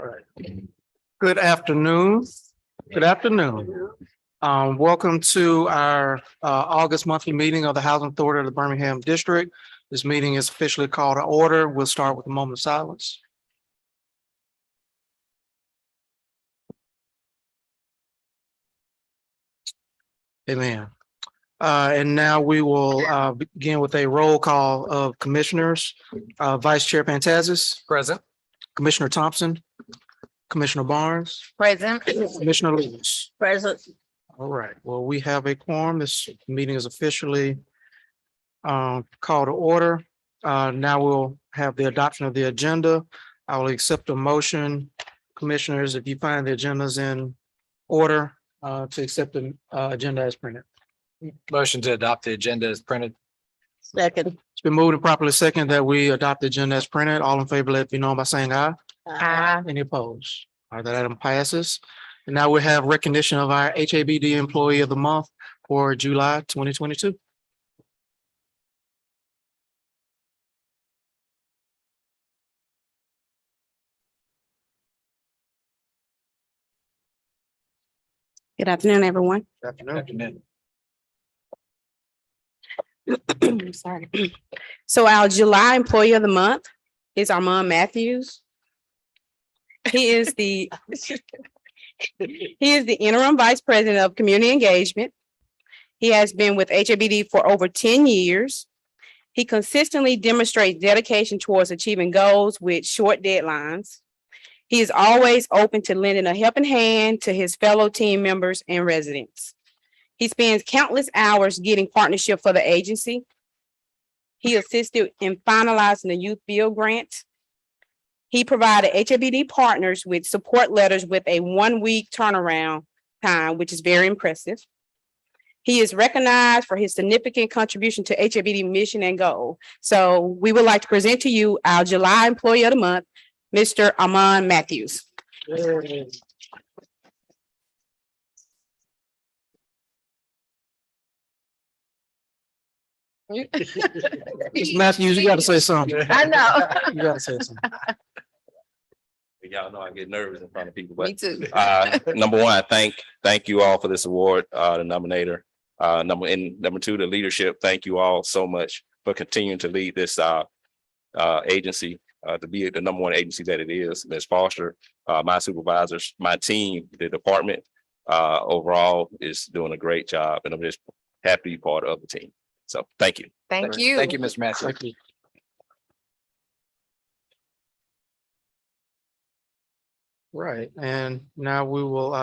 All right. Good afternoon. Good afternoon. Welcome to our August monthly meeting of the Housing Authority of the Birmingham District. This meeting is officially called to order. We'll start with a moment of silence. Amen. And now we will begin with a roll call of commissioners. Vice Chair Pantazis. Present. Commissioner Thompson. Commissioner Barnes. Present. Commissioner Lewis. Present. All right. Well, we have a quorum. This meeting is officially called to order. Now we'll have the adoption of the agenda. I will accept a motion, commissioners, if you find the agendas in order to accept the agenda as printed. Motion to adopt the agenda as printed. Second. It's been moved and properly second that we adopt the agenda as printed. All in favor, let it be known by saying aye. Aye. Any opposed? All right, that item passes. And now we have recognition of our HABD Employee of the Month for July 2022. Good afternoon, everyone. Good afternoon. Sorry. So our July Employee of the Month is Armand Matthews. He is the interim vice president of community engagement. He has been with HABD for over 10 years. He consistently demonstrates dedication towards achieving goals with short deadlines. He is always open to lending a helping hand to his fellow team members and residents. He spends countless hours getting partnership for the agency. He assisted in finalizing the Youth Build Grant. He provided HABD partners with support letters with a 1-week turnaround time, which is very impressive. He is recognized for his significant contribution to HABD mission and goal. So we would like to present to you our July Employee of the Month, Mr. Armand Matthews. Mr. Matthews, you got to say something. I know. You got to say something. Y'all know I get nervous in front of people, but Me too. number one, thank you all for this award, the nominator. Number two, the leadership. Thank you all so much for continuing to lead this agency to be the number one agency that it is. Ms. Foster, my supervisors, my team, the department overall is doing a great job, and I'm just happy to be part of the team. So thank you. Thank you. Thank you, Mr. Matthews. Thank you. Right, and now we will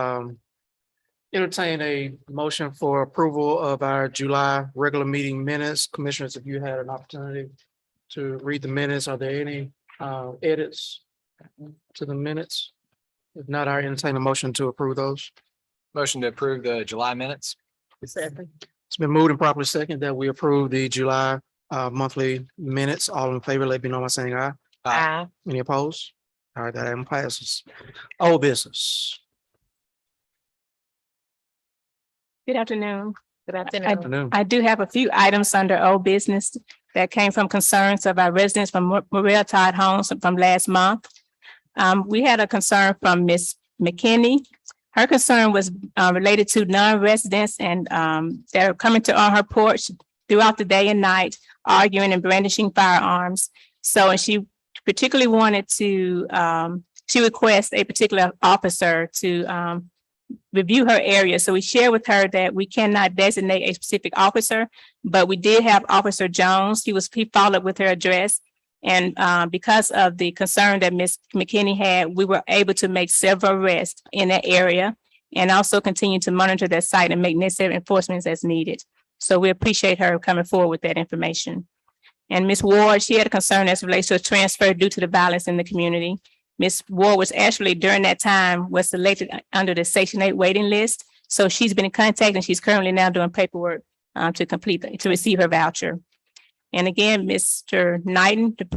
entertain a motion for approval of our July regular meeting minutes. Commissioners, if you had an opportunity to read the minutes, are there any edits to the minutes? If not, I entertain a motion to approve those. Motion to approve the July minutes. Second. It's been moved and properly second that we approve the July monthly minutes. All in favor, let me know by saying aye. Aye. Any opposed? All right, that item passes. Old business. Good afternoon. Good Afternoon. I do have a few items under old business that came from concerns of our residents from Maria Todd Homes from last month. We had a concern from Ms. McKinney. Her concern was related to non-residents and they're coming on her porch throughout the day and night, arguing and brandishing firearms. So, and she particularly wanted to, she requests a particular officer to review her area. So we shared with her that we cannot designate a specific officer, but we did have Officer Jones. He followed with her address. And because of the concern that Ms. McKinney had, we were able to make several arrests in that area and also continue to monitor that site and make necessary enforcements as needed. So we appreciate her coming forward with that information. And Ms. Ward, she had a concern as it relates to a transfer due to the violence in the community. Ms. Ward was actually during that time was selected under the Section 8 waiting list. So she's been in contact and she's currently now doing paperwork to receive her voucher. And again, Mr. Knighton, the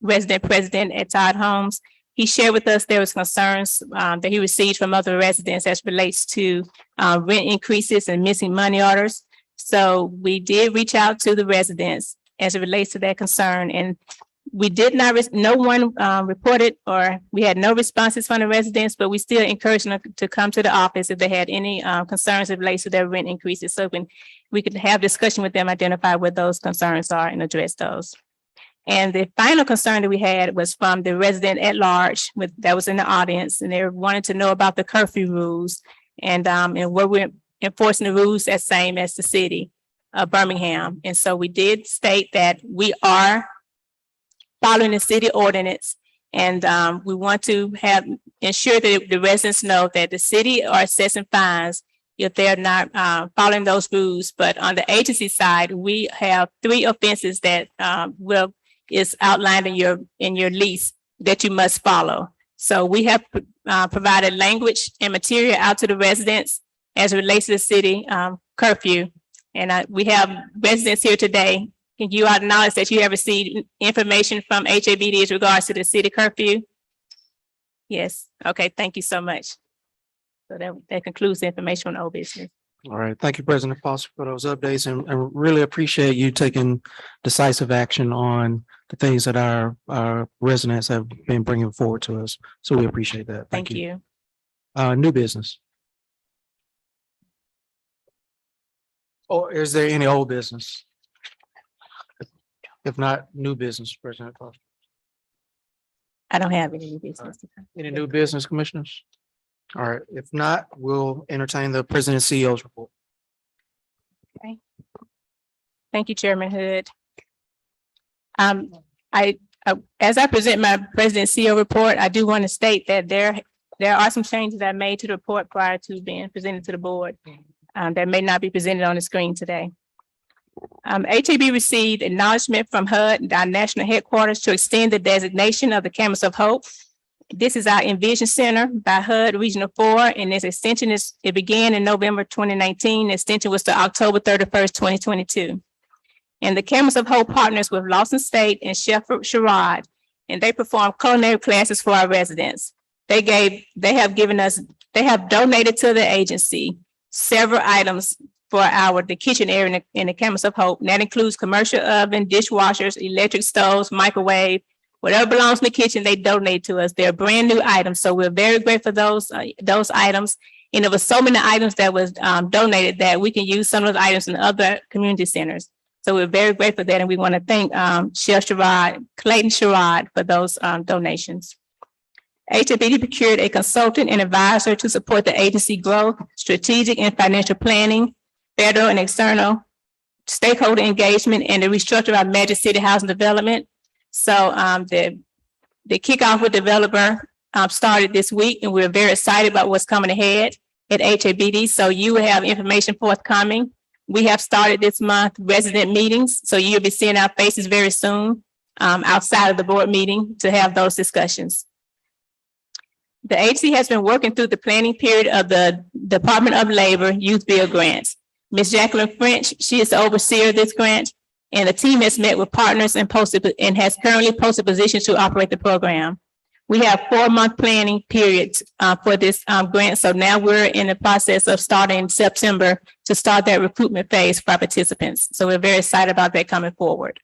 resident president at Todd Homes, he shared with us there was concerns that he received from other residents as relates to rent increases and missing money orders. So we did reach out to the residents as it relates to that concern. And We did not, no one reported, or we had no responses from the residents, but we still encourage them to come to the office if they had any concerns related to their rent increases. So when we could have discussion with them, identify what those concerns are and address those. And the final concern that we had was from the resident at large that was in the audience, and they wanted to know about the curfew rules and where we're enforcing the rules as same as the city of Birmingham. And so we did state that we are following the city ordinance, and we want to ensure that the residents know that the city are assessing fines if they're not following those rules. But on the agency side, we have 3 offenses that is outlined in your lease that you must follow. So we have provided language and material out to the residents as it relates to the city curfew. And we have residents here today. Can you acknowledge that you have received information from HABD as regards to the city curfew? Yes. Okay. Thank you so much. So that concludes the information on old business. All right. Thank you, President Foster, for those updates, and really appreciate you taking decisive action on the things that our residents have been bringing forward to us. So we appreciate that. Thank you. New business. Or is there any old business? If not, new business, President Foster. I don't have any new business. Any new business, commissioners? All right. If not, we'll entertain the president and CEO's report. Thank you, Chairman Hood. As I present my president CEO report, I do want to state that there are some changes I made to the report prior to being presented to the board that may not be presented on the screen today. HAB received acknowledgement from HUD, our national headquarters, to extend the designation of the Campus of Hope. This is our Envision Center by HUD Regional 4, and this extension it began in November 2019. The extension was to October 31st, 2022. And the Campus of Hope partners with Lawson State and Chef Sherrod, and they perform culinary classes for our residents. They have donated to the agency several items for the kitchen area in the Campus of Hope. And that includes commercial oven, dishwashers, electric stoves, microwave, whatever belongs in the kitchen, they donate to us. They're brand new items. So we're very grateful for those items. And there was so many items that was donated that we can use some of those items in other community centers. So we're very grateful for that. And we want to thank Chef Sherrod, Clayton Sherrod, for those donations. HABD procured a consultant and advisor to support the agency growth, strategic and financial planning, federal and external stakeholder engagement, and the restructure of our Magic City Housing Development. So the kickoff with developer started this week, and we're very excited about what's coming ahead at HABD. So you will have information forthcoming. We have started this month resident meetings, so you'll be seeing our faces very soon outside of the board meeting to have those discussions. The agency has been working through the planning period of the Department of Labor Youth Bill grants. Ms. Jacqueline French, she is the overseer of this grant, and the team has met with partners and has currently posted positions to operate the program. We have 4-month planning periods for this grant. So now we're in the process of starting September to start that recruitment phase for our participants. So we're very excited about that coming forward.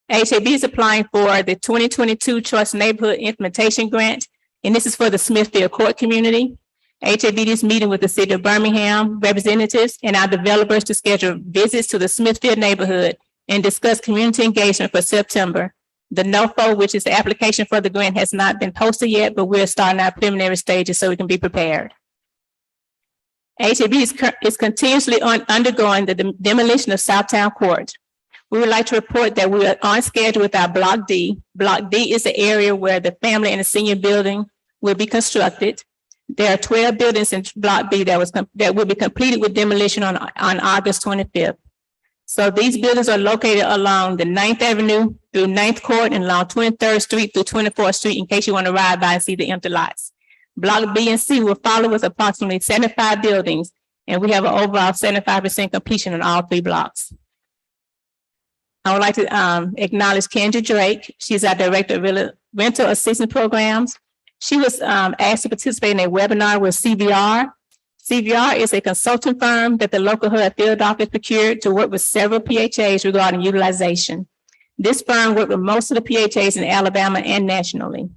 HAB is applying for the 2022 Choice Neighborhood Implementation Grant, and this is for the Smithfield Court community. HAB is meeting with the city of Birmingham representatives and our developers to schedule visits to the Smithfield neighborhood and discuss community engagement for September. The NOFO, which is the application for the grant, has not been posted yet, but we're starting our preliminary stages so we can be prepared. HAB is continuously undergoing the demolition of Southtown Court. We would like to report that we are on schedule with our Block D. Block D is the area where the family and the senior building will be constructed. There are 12 buildings in Block B that will be completed with demolition on August 25th. So these buildings are located along the 9th Avenue through 9th Court and along 23rd Street through 24th Street in case you want to ride by and see the empty lots. Block B and C will follow with approximately 75 buildings, and we have an overall 75% completion on all 3 blocks. I would like to acknowledge Kendra Drake. She's our Director of Rental Assistance Programs. She was asked to participate in a webinar with CVR. CVR is a consulting firm that the local HUD field office procured to work with several PHAs regarding utilization. This firm worked with most of the PHAs in Alabama and nationally.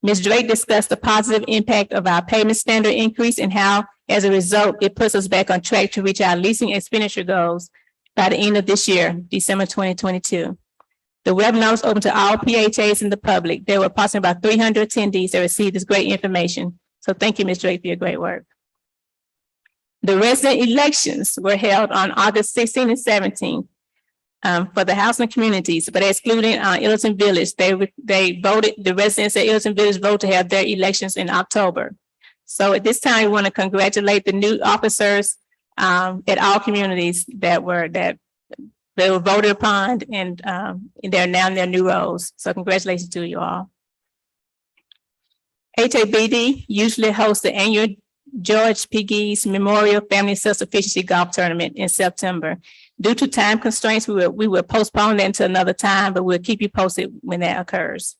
Ms. Drake discussed the positive impact of our payment standard increase and how, as a result, it puts us back on track to reach our leasing expenditure goals by the end of this year, December 2022. The webinar was open to all PHAs and the public. There were approximately about 300 attendees that received this great information. So thank you, Ms. Drake, for your great work. The resident elections were held on August 16 and 17 for the housing communities, but excluding Illerton Village. They voted, the residents at Illerton Village voted to have their elections in October. So at this time, we want to congratulate the new officers at all communities that were voted upon, and they're now in their new roles. So congratulations to you all. HABD usually hosts the annual George P. Geese Memorial Family Self-Sufficiency Golf Tournament in September. Due to time constraints, we will postpone that until another time, but we'll keep you posted when that occurs.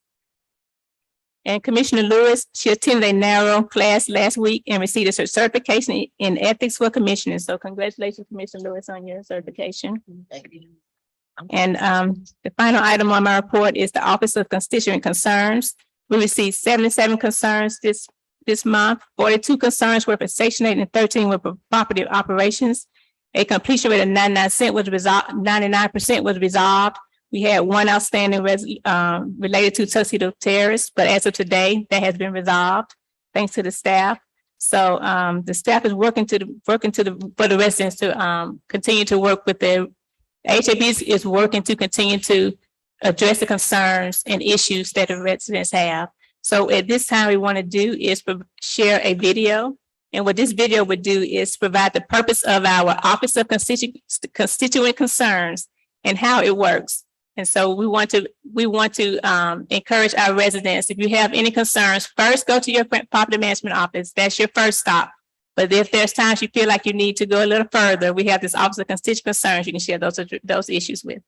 And Commissioner Lewis, she attended a narrow class last week and received a certification in ethics for commissioners. So congratulations, Commissioner Lewis, on your certification. Thank you. And the final item on my report is the Office of Constituent Concerns. We received 77 concerns this month. 42 concerns were for Section 8 and 13 were for property operations. A completion rate of 99% was resolved. 99% was resolved. We had one outstanding related to Tuxedo Terrace, but as of today, that has been resolved thanks to the staff. So the staff is working for the residents to continue to work with the HAB is working to continue to address the concerns and issues that the residents have. So at this time, we want to do is share a video. And what this video would do is provide the purpose of our Office of Constituent Concerns and how it works. And so we want to encourage our residents, if you have any concerns, first go to your property management office. That's your first stop. But if there's times you feel like you need to go a little further, we have this Office of Constituent Concerns you can share those issues with.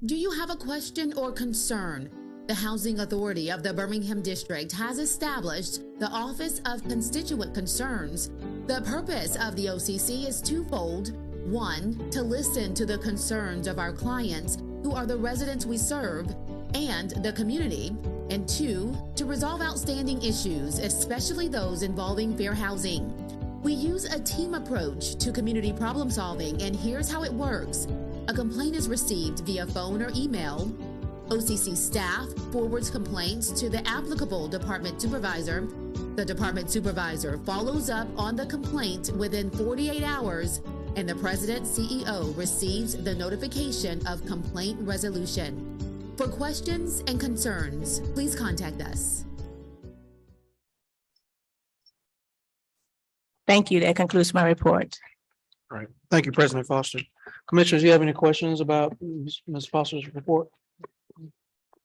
Do you have a question or concern? The Housing Authority of the Birmingham District has established the Office of Constituent Concerns. The purpose of the OCC is twofold. One, to listen to the concerns of our clients, who are the residents we serve, and the community. And two, to resolve outstanding issues, especially those involving fair housing. We use a team approach to community problem solving, and here's how it works. A complaint is received via phone or email. OCC staff forwards complaints to the applicable department supervisor. The department supervisor follows up on the complaint within 48 hours, and the president CEO receives the notification of complaint resolution. For questions and concerns, please contact us. Thank you. That concludes my report. All right. Thank you, President Foster. Commissioners, do you have any questions about Ms. Foster's report?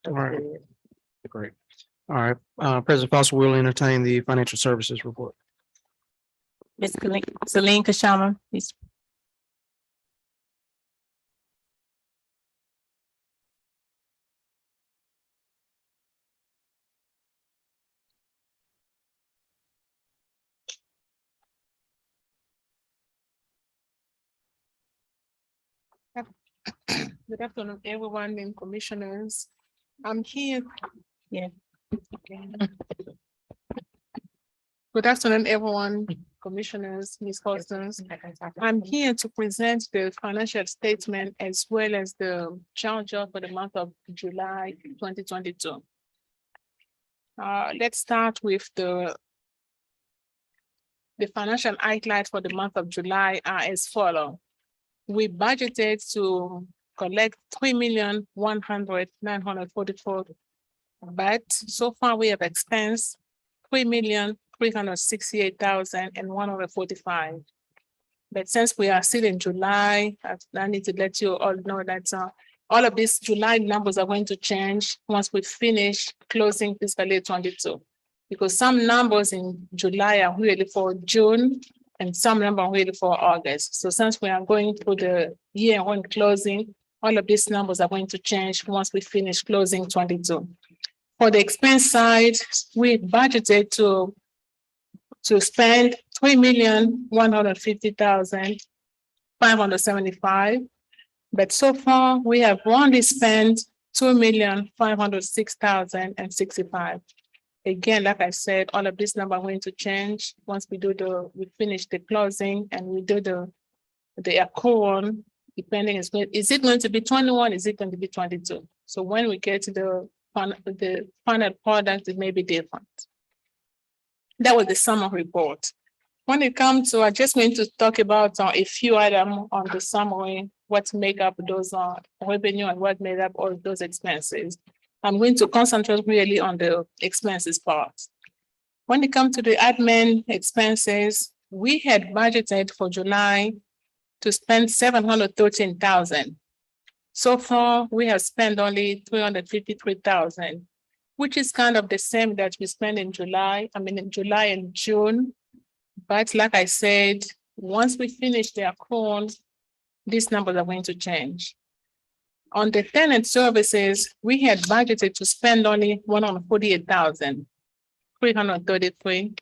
All right. Great. All right. President Foster will entertain the financial services report. Ms. Celine Kashama, please. Good afternoon, everyone and commissioners. I'm here. Yeah. Okay. Good afternoon, everyone, commissioners, Ms. Constance. I'm here to present the financial statement as well as the charge for the month of July 2022. Let's start with the financial highlights for the month of July are as follows. We budgeted to collect 3,100,944, but so far we have expensed 3,368,145. But since we are still in July, I need to let you all know that all of these July numbers are going to change once we finish closing fiscal year 22, because some numbers in July are really for June and some number are really for August. So since we are going through the year-end closing, all of these numbers are going to change once we finish closing 22. For the expense side, we budgeted to spend 3,150,000 $2,575,000. But so far, we have only spent $2,506,065. Again, like I said, all of this number are going to change once we finish the closing and we do the accrual, depending, is it going to be 21? Is it going to be 22? So when we get to the final product, it may be different. That was the summary report. When it comes to, I'm just going to talk about a few items on the summary, what make up those revenue and what made up all those expenses. I'm going to concentrate really on the expenses part. When it comes to the admin expenses, we had budgeted for July to spend $713,000. So far, we have spent only $353,000, which is kind of the same that we spent in July and June. But like I said, once we finish the accrual, these numbers are going to change. On the tenant services, we had budgeted to spend only $148,333.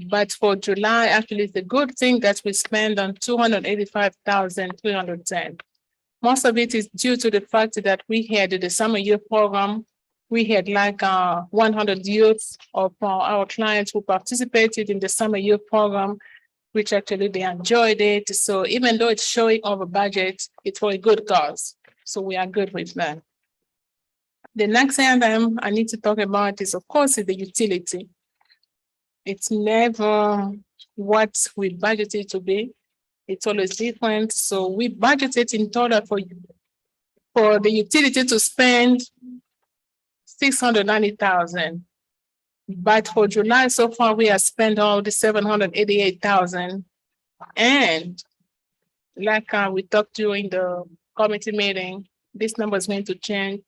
But for July, actually, it's a good thing that we spend on $285,310. Most of it is due to the fact that we had the summer youth program. We had like 100 youths of our clients who participated in the summer youth program, which actually they enjoyed it. So even though it's showing over budget, it's for a good cause. So we are good with that. The next item I need to talk about is, of course, the utility. It's never what we budgeted to be. It's always different. So we budgeted in total for the utility to spend $690,000. But for July so far, we have spent all the $788,000. And like we talked during the committee meeting, this number is going to change.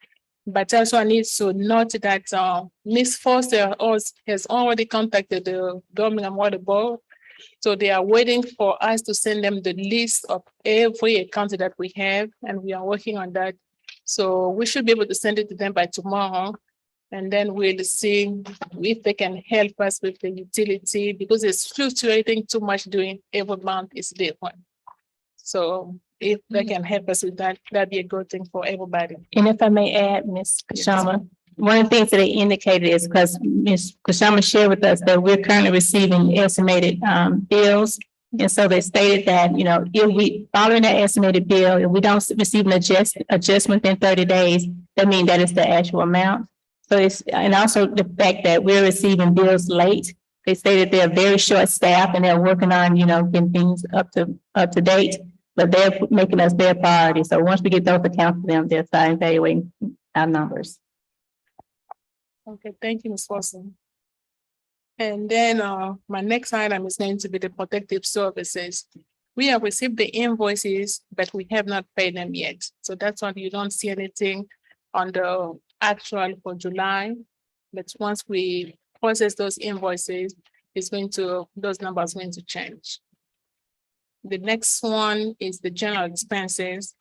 But also I need to note that Ms. Foster has already contacted the Birmingham Water Board. So they are waiting for us to send them the list of every account that we have, and we are working on that. So we should be able to send it to them by tomorrow. And then we'll see if they can help us with the utility, because it's fluctuating too much during every month is different. So if they can help us with that, that'd be a good thing for everybody. And if I may add, Ms. Kashama, one of the things that they indicated is because Ms. Kashama shared with us that we're currently receiving estimated bills. And so they stated that, if we following that estimated bill, if we don't receive an adjustment within 30 days, that means that is the actual amount. So and also the fact that we're receiving bills late. They stated they're very short staffed and they're working on, getting things up to date, but they're making us their priority. So once we get those accounts to them, they'll start evaluating our numbers. Okay, thank you, Ms. Wilson. And then my next item is going to be the protective services. We have received the invoices, but we have not paid them yet. So that's why you don't see anything on the actual for July. But once we process those invoices, those numbers are going to change. The next one is the general expenses.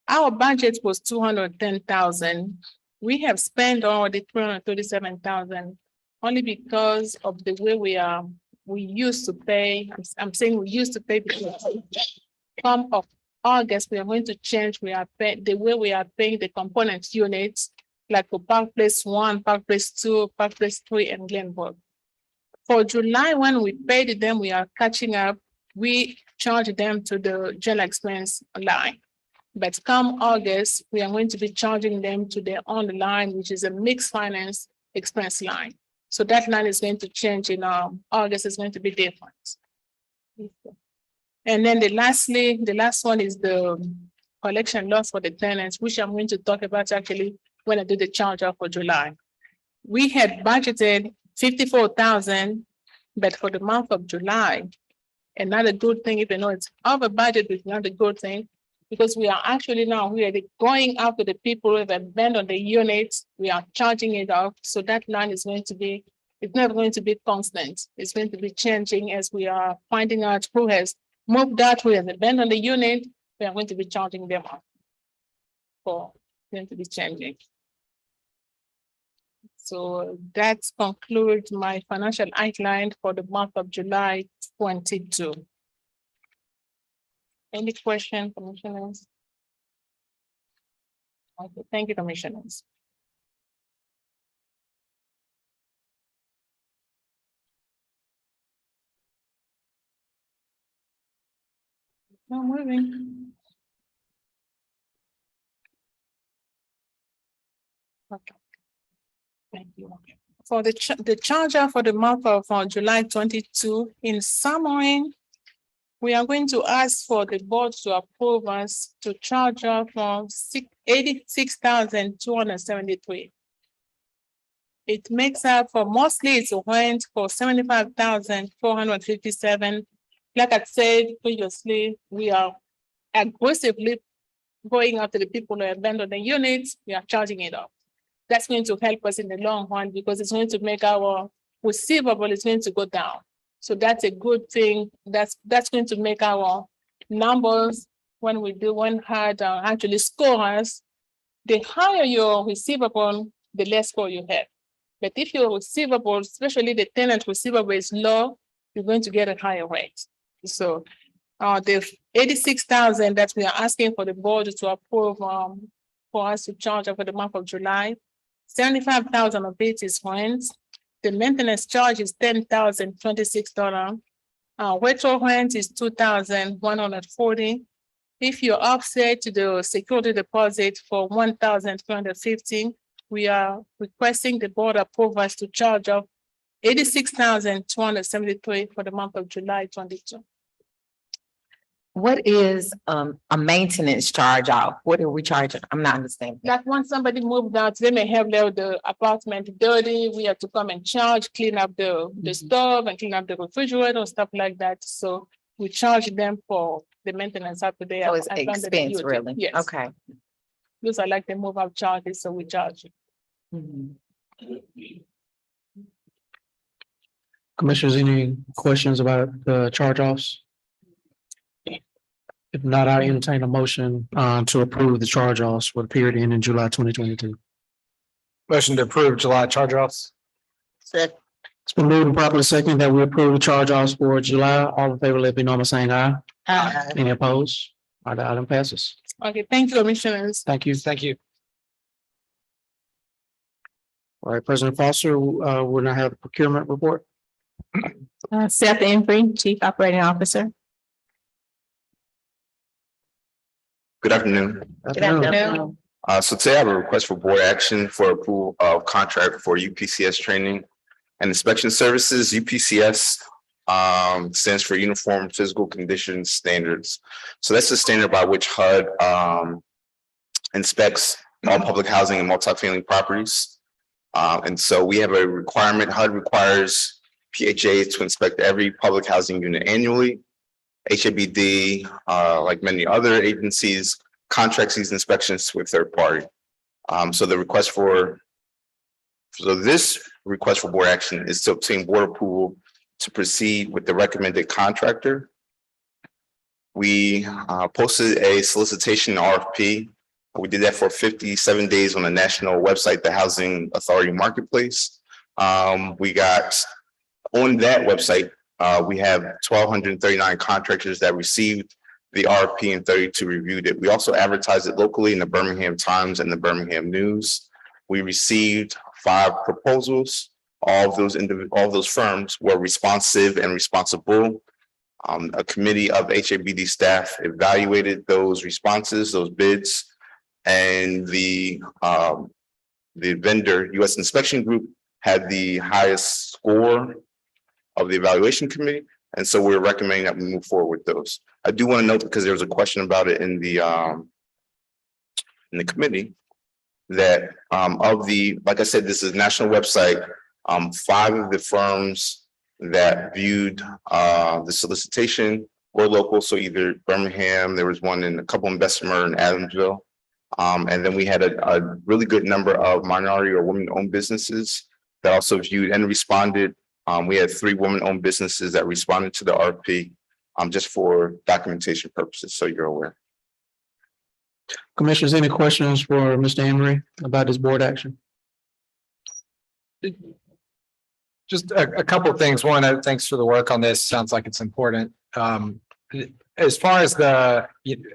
Our budget was $210,000. We have spent already $337,000 only because of the way we used to pay. I'm saying we used to pay because from August, we are going to change. The way we are paying the component units, like for Park Place 1, Park Place 2, Park Place 3, and Glenbrook. For July, when we paid them, we are catching up. We charge them to the general expense line. But come August, we are going to be charging them to their own line, which is a mixed finance expense line. So that line is going to change in August, is going to be different. And then the last one is the collection loss for the tenants, which I'm going to talk about actually when I do the charge off for July. We had budgeted $54,000, but for the month of July, and not a good thing, even though it's over budget, it's not a good thing, because we are actually now going after the people who have abandoned the units. We are charging it off. So that line is going to be, it's never going to be constant. It's going to be changing as we are finding out who has moved out, who has abandoned the unit. We are going to be charging them off. For going to be changing. So that concludes my financial outline for the month of July 22. Any question, commissioners? Okay, thank you, commissioners. Now moving. Okay. Thank you. For the charger for the month of July 22, in summary, we are going to ask for the board to approve us to charge off from 86,273. It makes up for mostly it's rent for 75,457. Like I said previously, we are aggressively going after the people who abandon the units, we are charging it off. That's going to help us in the long run because it's going to make our receivable is going to go down. So that's a good thing. That's going to make our numbers when HAD actually score us. The higher your receivable, the less score you have. But if your receivable, especially the tenant receivable is low, you're going to get a higher rate. So the 86,000 that we are asking for the board to approve for us to charge for the month of July, 75,000 of it is rent. The maintenance charge is $10,026. Retro rent is $2,140. If you're offset to the security deposit for $1,350, we are requesting the board approve us to charge of $86,273 for the month of July 22. What is a maintenance charge off? What are we charging? I'm not understanding. Like when somebody moved out, they may have left the apartment dirty. We have to come and charge, clean up the stove and clean up the refrigerator, stuff like that. So we charge them for the maintenance after they So have it's abandoned the expense, unit. really? Yes. Okay. Those are like the move out charges, so we charge you. Mhm. Commissioners, any questions about the charge offs? If not, I entertain a motion to approve the charge offs for the period ending July 2022. Motion to approve July charge offs. It's been moved and properly second that we approve the charge offs for July. All in favor, let it be known by saying aye. Any opposed? All right, the item passes. Okay, thank you, commissioners. Thank you. Thank you. All right, President Foster, we'll now have a procurement report. Seth Embry, Chief Operating Officer. Good afternoon. Good afternoon. So today I have a request for board action for approval of contract for UPCS training and inspection services. UPCS stands for Uniform Physical Conditions Standards. So that's the standard by which HUD inspects all public housing and multifamily properties. And so we have a requirement. HUD requires PHAs to inspect every public housing unit annually. HABD, like many other agencies, contracts these inspections with third party. So this request for board action is to obtain board approval to proceed with the recommended contractor. We posted a solicitation RFP. We did that for 57 days on the national website, the Housing Authority Marketplace. We got on that website, we have 1,239 contractors that received the RFP and 32 reviewed it. We also advertised it locally in the Birmingham Times and the Birmingham News. We received 5 proposals. All of those firms were responsive and responsible. A committee of HABD staff evaluated those responses, those bids, and the vendor, U.S. Inspection Group, had the highest score of the evaluation committee. And so we're recommending that we move forward with those. I do want to note, because there was a question about it in the committee, that like I said, this is a national website. 5 of the firms that viewed the solicitation were local. So either Birmingham, there was one in a couple in Bessemer and Adamsville. And then we had a really good number of minority or women-owned businesses that also viewed and responded. We had 3 women-owned businesses that responded to the RFP just for documentation purposes, so you're aware. Commissioners, any questions for Mr. Emery about this board action? Just a couple of things. One, thanks for the work on this. Sounds like it's important. as far as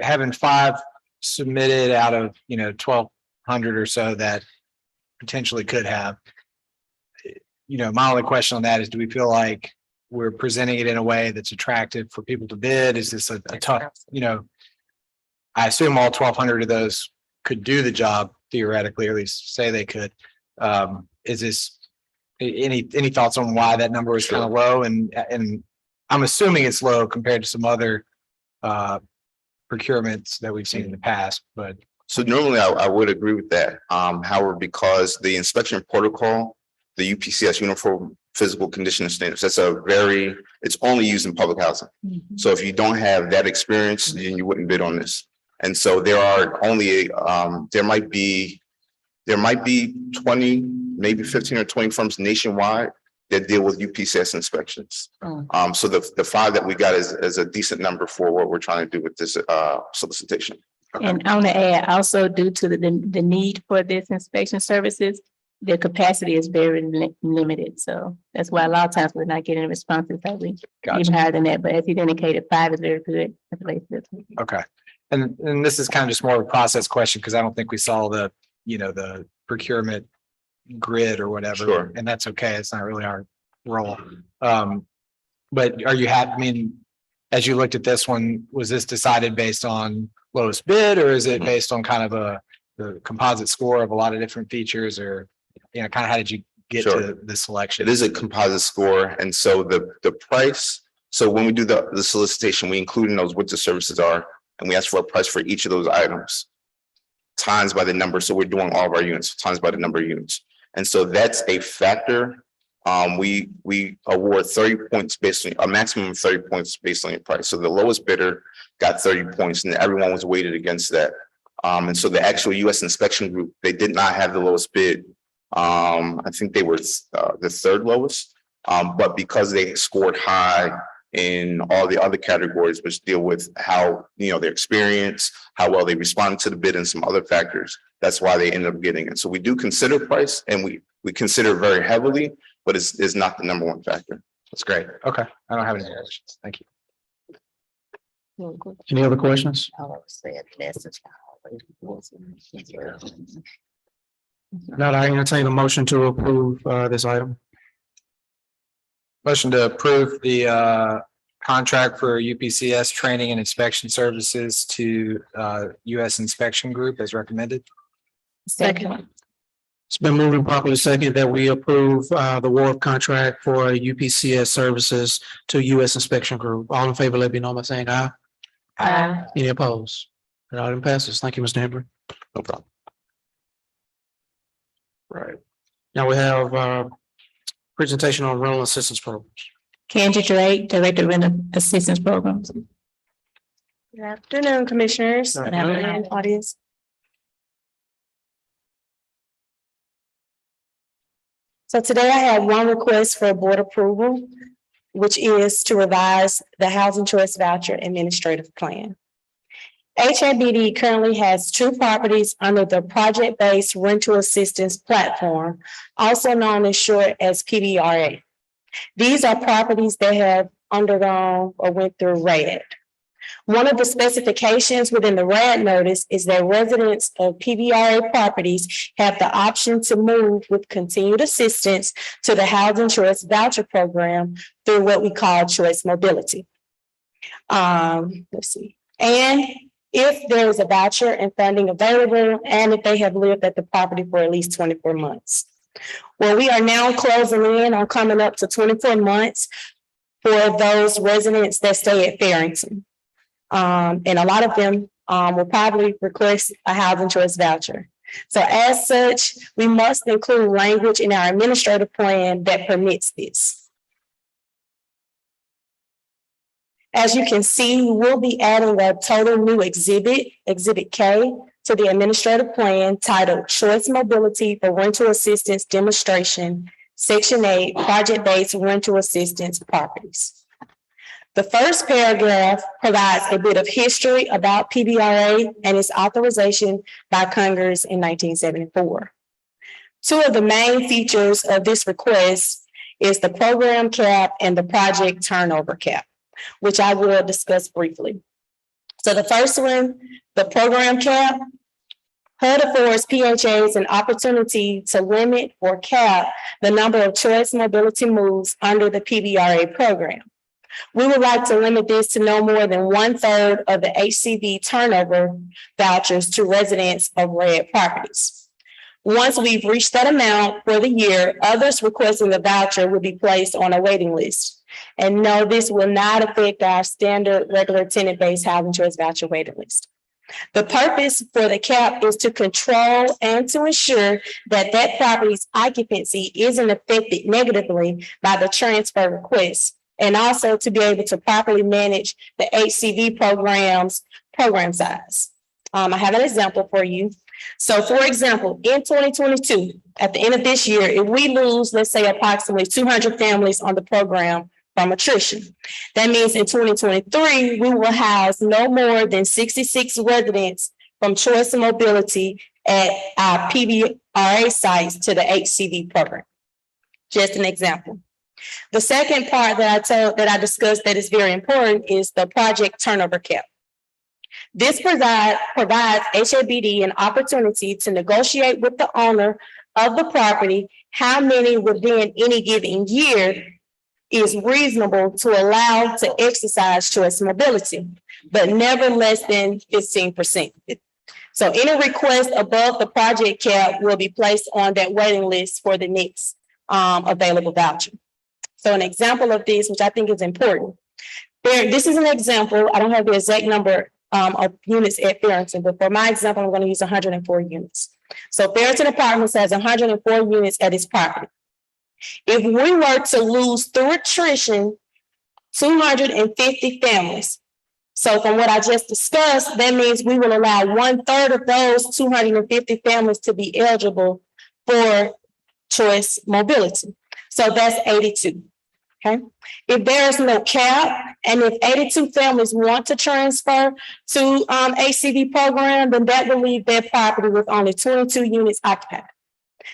having 5 submitted out of, 1,200 or so that potentially could have. My only question on that is, do we feel like we're presenting it in a way that's attractive for people to bid? Is this a tough, I assume all 1,200 of those could do the job theoretically, or at least say they could. Is this any thoughts on why that number is kind of low? And I'm assuming it's low compared to some other procurements that we've seen in the past, but. So normally I would agree with that. However, because the inspection protocol, the UPCS Uniform Physical Condition Standards, it's only used in public housing. So if you don't have that experience, then you wouldn't bid on this. And so there are only, there might be 20, maybe 15 or 20 firms nationwide that deal with UPCS inspections. So the 5 that we got is a decent number for what we're trying to do with this solicitation. And I want to add, also due to the need for this inspection services, their capacity is very limited. So that's why a lot of times we're not getting responses that we even higher than that. But as you indicated, 5 is very good. Okay. And this is kind of just more of a process question, because I don't think we saw the procurement grid or whatever. Sure. And that's okay. It's not really our role. But are you happy? I mean, as you looked at this one, was this decided based on lowest bid, or is it based on kind of the composite score of a lot of different features, or, kind of how did you get to the selection? It is a composite score. And so the price, so when we do the solicitation, we include in those what the services are, and we ask for a price for each of those items times by the number. So we're doing all of our units times by the number of units. And so that's a factor. We award 30 points based on a maximum of 30 points based on your price. So the lowest bidder got 30 points, and everyone was weighted against that. And so the actual U.S. inspection group, they did not have the lowest bid. I think they were the 3rd lowest, but because they scored high in all the other categories, which deal with how, their experience, how well they responded to the bid, and some other factors, that's why they ended up getting it. So we do consider price, and we consider very heavily, but it's not the number one factor. That's great. Okay. I don't have any questions. Thank you. Any other questions? Not, I entertain a motion to approve this item. Motion to approve the contract for UPCS training and inspection services to U.S. Inspection Group as recommended. Second. It's been moved and properly second that we approve the award contract for UPCS services to U.S. Inspection Group. All in favor, let me know by saying aye. Aye. Any opposed? That item passes. Thank you, Mr. Henry. No problem. Right. Now we have presentation on rental assistance programs. Candy Drake, Director of Rental Assistance Programs. Good afternoon, Commissioners. Good afternoon, audience. So today I have one request for board approval, which is to revise the Housing Choice Voucher Administrative Plan. HABD currently has 2 properties under the Project-Based Rental Assistance Platform, also known as short as PBRA. These are properties that have undergone or went through RAD. One of the specifications within the RAD notice is that residents of PBRA properties have the option to move with continued assistance to the Housing Choice Voucher Program through what we call Choice Mobility. Let's see. And if there is a voucher and funding available, and if they have lived at the property for at least 24 months. Well, we are now closing in on coming up to 24 months for those residents that stay at Farrington. And a lot of them will probably request a housing choice voucher. So as such, we must include language in our administrative plan that permits this. As you can see, we will be adding a total new exhibit, Exhibit K, to the administrative plan titled Choice Mobility for Rental Assistance Demonstration, Section 8, Project-Based Rental Assistance Properties. The first paragraph provides a bit of history about PBRA and its authorization by Congress in 1974. 2 of the main features of this request is the program cap and the project turnover cap, which I will discuss briefly. So the first one, the program cap. HUD affords PHAs an opportunity to limit or cap the number of choice mobility moves under the PBRA program. We would like to limit this to no more than 1/3 of the HCV turnover vouchers to residents of RED properties. Once we've reached that amount for the year, others requesting the voucher will be placed on a waiting list. And no, this will not affect our standard regular tenant-based housing choice voucher waiting list. The purpose for the cap is to control and to ensure that that property's occupancy isn't affected negatively by the transfer request, and also to be able to properly manage the HCV program size. I have an example for you. So for example, in 2022, at the end of this year, if we lose, let's say approximately 200 families on the program from attrition, that means in 2023, we will house no more than 66 residents from choice and mobility at our PBRA sites to the HCV program. Just an example. The second part that I discussed that is very important is the project turnover cap. This provides HABD an opportunity to negotiate with the owner of the property how many within any given year is reasonable to allow to exercise choice mobility, but never less than 15%. So any request above the project cap will be placed on that waiting list for the next available voucher. So an example of this, which I think is important. This is an example. I don't have the exact number of units at Farrington, but for my example, I'm going to use 104 units. So Farrington Apartments has 104 units at its property. If we were to lose through attrition 250 families, so from what I just discussed, that means we will allow 1/3 of those 250 families to be eligible for choice mobility. So that's 82. Okay. If there is no cap, and if 82 families want to transfer to HCV program, then that will leave their property with only 22 units occupied.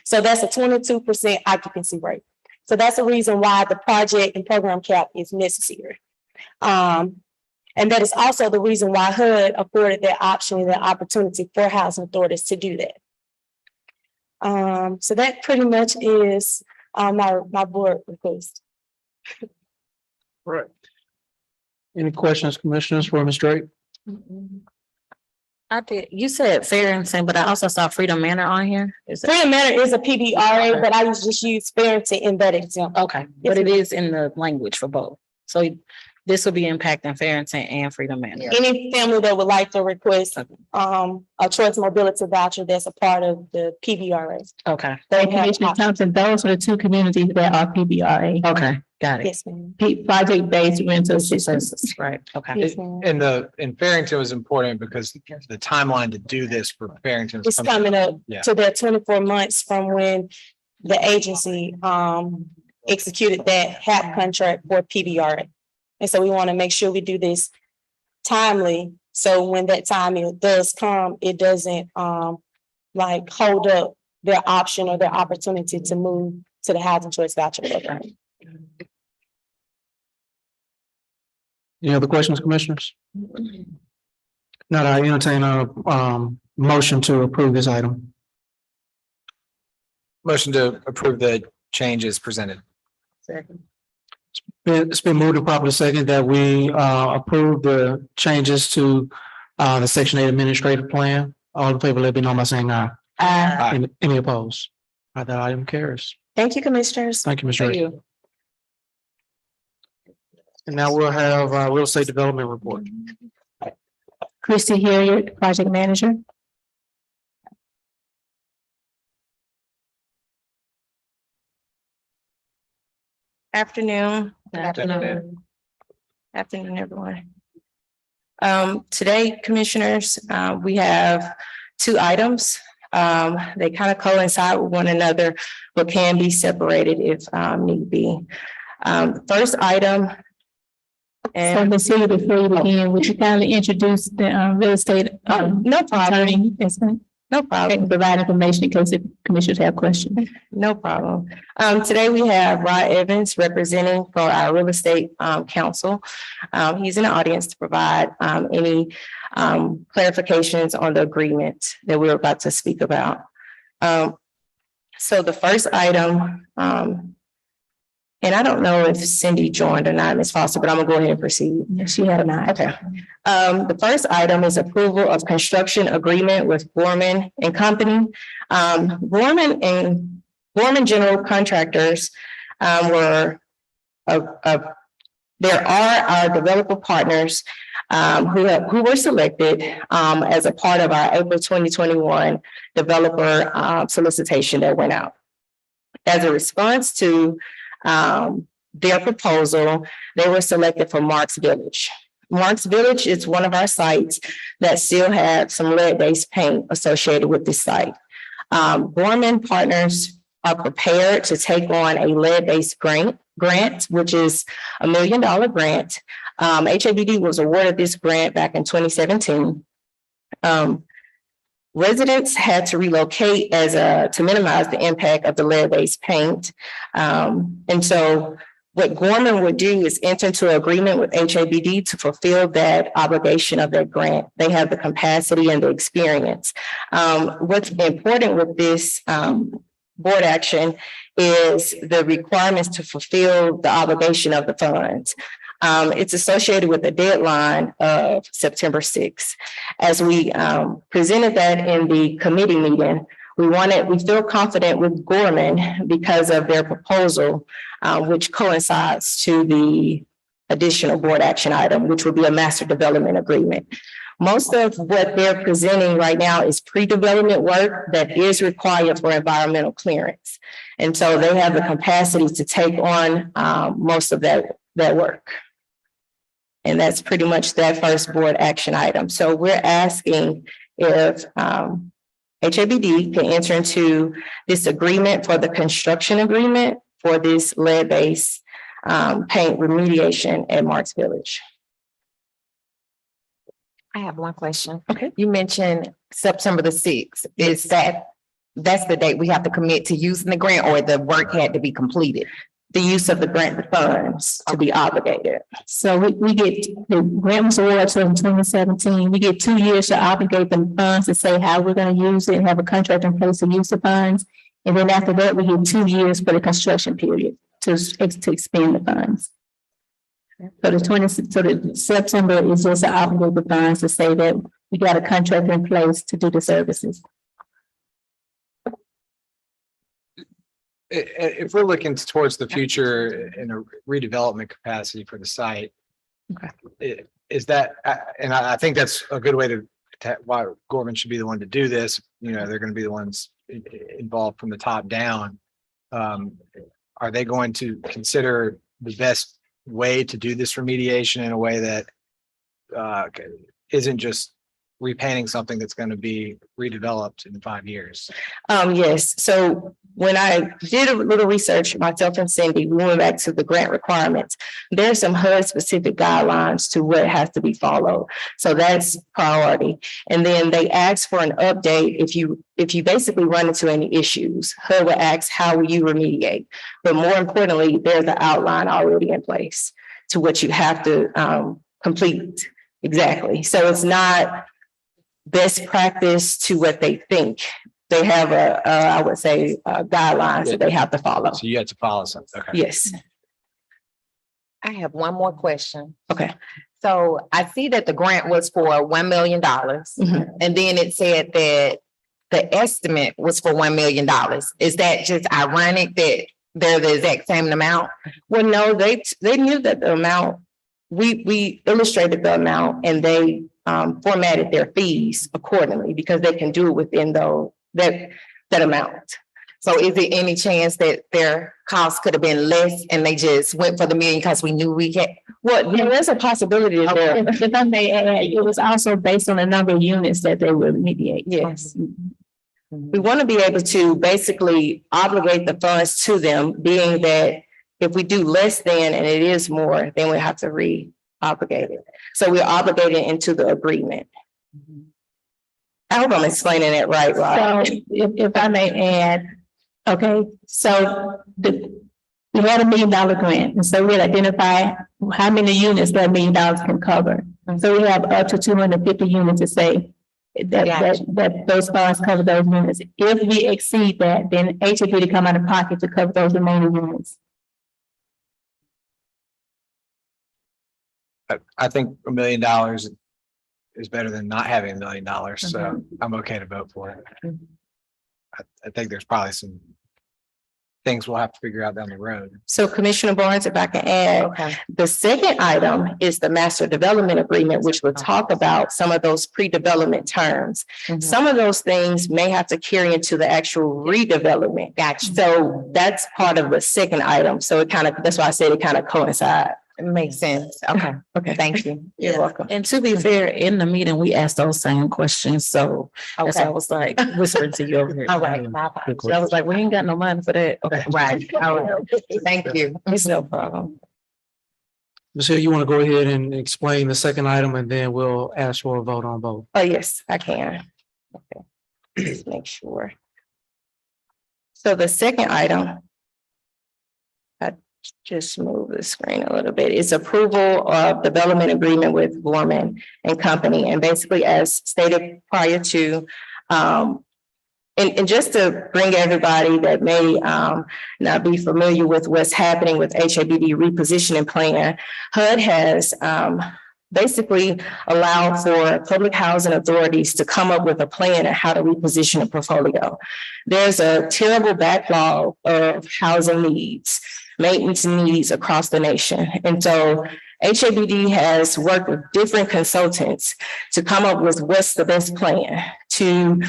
So that's a 22% occupancy rate. So that's the reason why the project and program cap is necessary. And that is also the reason why HUD afforded that option and that opportunity for housing authorities to do that. So that pretty much is my board request. Right. Any questions, commissioners, for Ms. Drake? I did, you said Farrington, but I also saw Freedom Manor on here. Is it? Freedom Manor is a PBRA, but I just use Farrington in that example. Okay, but it is in the language for both. So this will be impacting Farrington and Freedom Manor. Any family that would like to request a choice mobility voucher that's a part of the PBRA. Okay, They And have Commissioner options. Thompson, those are the two communities that are PBRA. okay, got it. Yes, ma'am. Project-based rental assistance. Right, okay. Yes, ma'am. And Farrington was important because the timeline to do this for Farrington. It's coming up Yeah. to their 24 months from when the agency executed that HAP contract for PBRA. And so we want to make sure we do this timely. So when that time does come, it doesn't like hold up their option or their opportunity to move to the housing choice voucher program. Any other questions, commissioners? Not, I entertain a motion to approve this item. Motion to approve the changes presented. It's been moved and properly second that we approve the changes to the Section 8 administrative plan. All in favor, let it be known by saying aye. Aye. Any opposed? That item carries. Thank you, commissioners. Thank you, Ms. Thank Ray. you. And now we'll have real estate development report. Christy Hilliard, project manager. Afternoon. Afternoon. Afternoon, everyone. Today, commissioners, we have two items. They kind of coincide with one another, but can be separated if need be. First item. So And Ms. Hilliard, before you begin, would you kindly introduce the real estate no problem. attorney? Yes, ma'am. No problem. And provide information in case the commissioners have questions. No problem. Today we have Rod Evans representing for our real estate council. He's in the audience to provide any clarifications on the agreement that we're about to speak about. So the first item, and I don't know if Cindy joined or not, Ms. Foster, but I'm gonna go ahead and proceed. She had an eye. Okay. The first item is approval of construction agreement with Gorman and Company. Gorman General Contractors there are our developer partners who were selected as a part of our April 2021 developer solicitation that went out. As a response to their proposal, they were selected for Marks Village. Marks Village is one of our sites that still have some lead-based paint associated with this site. Gorman partners are prepared to take on a lead-based grant, which is $1 million grant. HABD was awarded this grant back in 2017. Residents had to relocate to minimize the impact of the lead-based paint. And so what Gorman would do is enter into an agreement with HABD to fulfill that obligation of their grant. They have the capacity and the experience. What's important with this board action is the requirements to fulfill the obligation of the funds. It's associated with the deadline of September 6th. As we presented that in the committee meeting, we feel confident with Gorman because of their proposal, which coincides to the additional board action item, which would be a master development agreement. Most of what they're presenting right now is pre-development work that is required for environmental clearance. And so they have the capacity to take on most of that work. And that's pretty much that first board action item. So we're asking if HABD can enter into this agreement for the construction agreement for this lead-based paint remediation at Marks Village. I have one question. Okay. You mentioned September the 6th. That's the date we have to commit to using the grant, or the work had to be completed? The use of the grant funds to be obligated. So we get, the grant was awarded in 2017. We get 2 years to obligate the funds to say how we're going to use it and have a contract in place to use the funds. And then after that, we get 2 years for the construction period to expend the funds. So the September is just to obligate the funds to say that we got a contract in place to do the services. If we're looking towards the future in a redevelopment capacity for the site. Okay. Is that, and I think that's a good way to why Gorman should be the one to do this. You know, they're going to be the ones involved from the top down. Are they going to consider the best way to do this remediation in a way that isn't just repainting something that's going to be redeveloped in 5 years? Yes. So when I did a little research, myself and Cindy, we went back to the grant requirements. There's some HUD specific guidelines to what has to be followed. So that's priority. And then they ask for an update if you basically run into any issues. HUD will ask, how will you remediate? But more importantly, there's an outline already in place to what you have to complete. Exactly. So it's not best practice to what they think. They have I would say, guidelines that they have to follow. So you have to follow something. Okay. Yes. I have one more question. Okay. So I see that the grant was for $1 million. Mhm. And then it said that the estimate was for $1 million. Is that just ironic that they're the exact same amount? Well, no, they knew that the amount, we illustrated the amount and they formatted their fees accordingly because they can do it within that amount. So is there any chance that their cost could have been less and they just went for the million because we knew we had? Well, yeah, there's a possibility that there. If I may add, it was also based on the number of units that they would remediate. Yes. We want to be able to basically obligate the funds to them, being that if we do less than and it is more, then we have to re-obligate it. So we're obligated into the agreement. I hope I'm explaining it right, Rod. So if I may add, okay, so we had $1 million grant, and so we had identified how many units that $1 million can cover. So we have up to 250 units to say that those funds cover those units. If we exceed that, then HABD to come out of pocket to cover those remaining units. I think $1 million is better than not having $1 million, so I'm okay to vote for it. I think there's probably some things we'll have to figure out down the road. So Commissioner Barnes, if I can add, Okay. the second item is the master development agreement, which will talk about some of those pre-development terms. Some of those things may have to carry into the actual redevelopment. Gotcha. So that's part of the second item. So it kind of, that's why I said it kind of coincide. It makes sense. Okay, Okay. thank you. You're welcome. And to be fair, in the meeting, we asked those same questions, so that's why I Okay, was like whispering to you over here. all right. My apologies. So I was like, we ain't got no money for that. Okay. Right, all right. Thank you. It's no problem. Ms. Hill, you want to go ahead and explain the second item and then we'll ask for a vote on both. Oh, yes, I can. Okay, just make sure. So the second item, I just move the screen a little bit, is approval of development agreement with Gorman and Company. And basically, as stated prior to, and just to bring everybody that may not be familiar with what's happening with HABD repositioning plan, HUD has basically allowed for public housing authorities to come up with a plan on how to reposition a portfolio. There's a terrible backlog of housing needs, maintenance needs across the nation. And so HABD has worked with different consultants to come up with what's the best plan to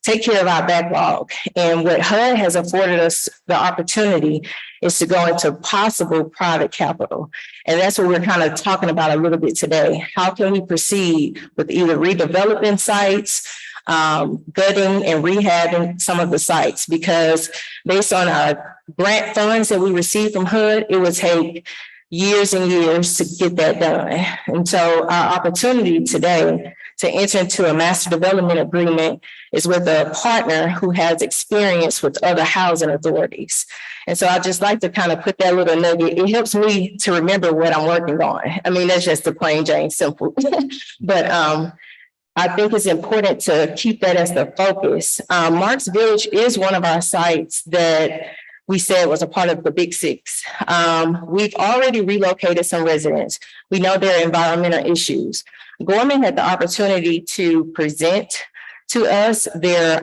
take care of our backlog. And what HUD has afforded us the opportunity is to go into possible private capital. And that's what we're kind of talking about a little bit today. How can we proceed with either redeveloping sites, gutting and rehabbing some of the sites? Because based on our grant funds that we received from HUD, it would take years and years to get that done. And so our opportunity today to enter into a master development agreement is with a partner who has experience with other housing authorities. And so I just like to kind of put that little nugget. It helps me to remember what I'm working on. I mean, that's just the plain Jane simple. But I think it's important to keep that as the focus. Marks Village is one of our sites that we said was a part of the Big Six. We've already relocated some residents. We know there are environmental issues. Gorman had the opportunity to present to us their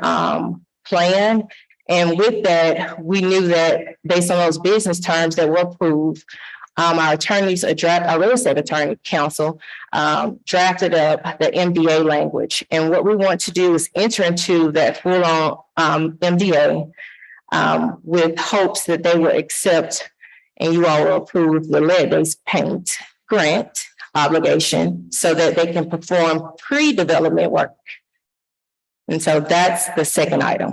plan. And with that, we knew that based on those business terms that were approved, our attorneys, our real estate attorney council, drafted up the MDA language. And what we want to do is enter into that full-on MDA with hopes that they will accept and you all will approve the lead-based paint grant obligation so that they can perform pre-development work. And so that's the second item.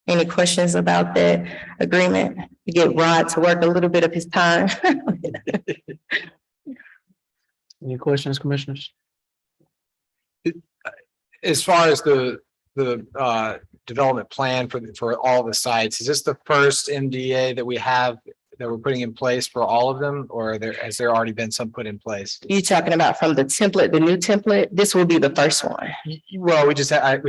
Any questions about that agreement? To get Rod to work a little bit of his time. Any questions, commissioners? As far as the development plan for all the sites, is this the first MDA that we have that we're putting in place for all of them, or has there already been some put in place? You talking about from the template, the new template? This will be the first one. Well, we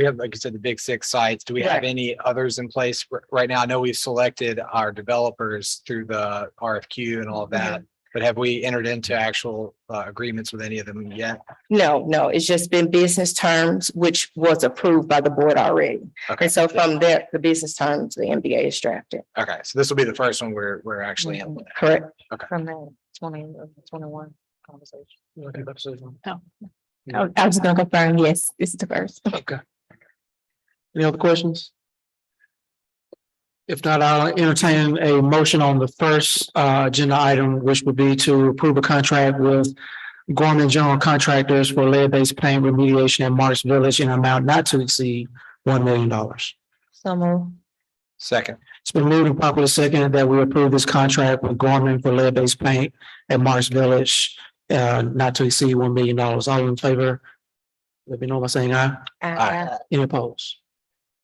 have, like you said, the Big Six sites. Do we have any others in place right now? I know we've selected our developers through the RFQ and all of that, but have we entered into actual agreements with any of them yet? No, it's just been business terms, which was approved by the board already. Okay. And so from there, the business terms, the MDA is drafted. Okay, so this will be the first one we're actually in. Correct. From the 2021 conversation. I was gonna confirm, yes, this is the first. Okay. Any other questions? If not, I'll entertain a motion on the first agenda item, which would be to approve a contract with Gorman General Contractors for lead-based paint remediation in Marks Village in an amount not to exceed $1 million. So move. Second. It's been moved and properly seconded that we approve this contract with Gorman for lead-based paint at Marks Village not to exceed $1 million. All in favor, let me know by saying aye. Any opposed?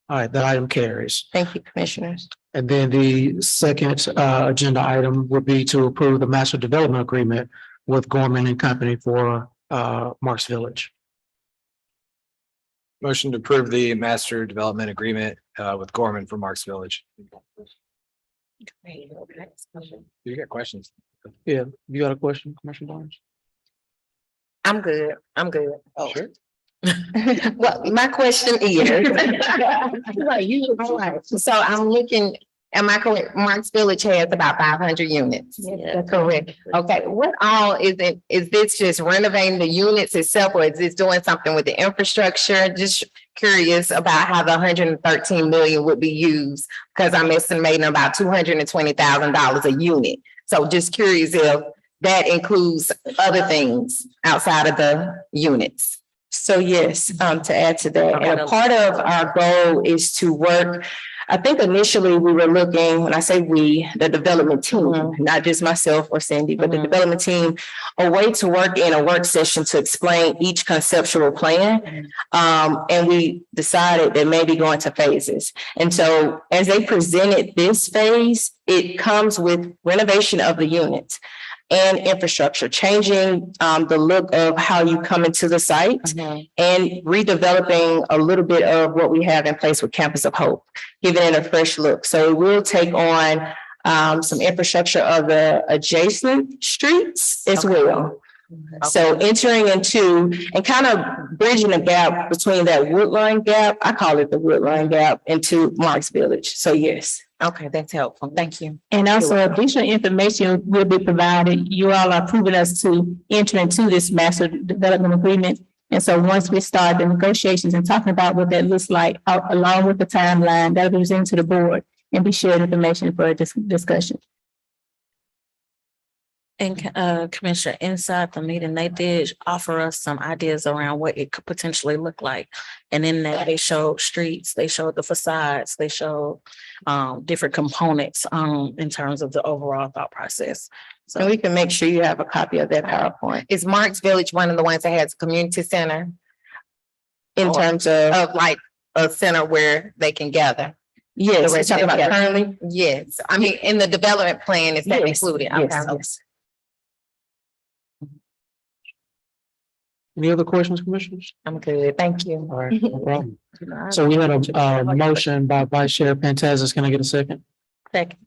All right, that item carries. Thank you, commissioners. And then the second agenda item would be to approve the master development agreement with Gorman and Company for Marks Village. Motion to approve the master development agreement with Gorman for Marks Village. You got questions? Yeah, you got a question, Commissioner Barnes? I'm good. I'm good. Sure. Well, my question is. All right, so I'm looking, am I correct? Marks Village has about 500 units. Yeah. Correct. Okay, what all is it? Is this just renovating the units itself, or is this doing something with the infrastructure? Just curious about how the 113 million would be used, because I'm estimating about $220,000 a unit. So just curious if that includes other things outside of the units. So yes, to add to that, and a part of our goal is to work. I think initially we were looking, when I say we, the development team, not just myself or Cindy, but the development team, a way to work in a work session to explain each conceptual plan. And we decided that maybe go into phases. And so as they presented this phase, it comes with renovation of the units and infrastructure, changing the look of how you come into the site and redeveloping a little bit of what we have in place with Campus of Hope, giving it a fresh look. So we'll take on some infrastructure of the adjacent streets as well. So entering into and kind of bridging the gap between that Woodline gap, I call it the Woodline gap, into Marks Village. So yes. Okay, that's helpful. Thank you. And also additional information will be provided. You all are approving us to enter into this master development agreement. And so once we start the negotiations and talking about what that looks like, along with the timeline, that'll be presented to the board and be shared information for this discussion. And Commissioner, inside the meeting, they did offer us some ideas around what it could potentially look like. And in that, they showed streets, they showed the facades, they showed different components in terms of the overall thought process. So we can make sure you have a copy of that PowerPoint. Is Marks Village one of the ones that has a community center? In terms of Like a center where they can gather? yes, we're talking about currently. Yes, I mean, in the development plan, is that Yes, included? yes, Okay. yes. Any other questions, commissioners? I'm good. Thank you. All right, no problem. So we had a motion by Vice Chair Pantazis. Can I get a second? Second.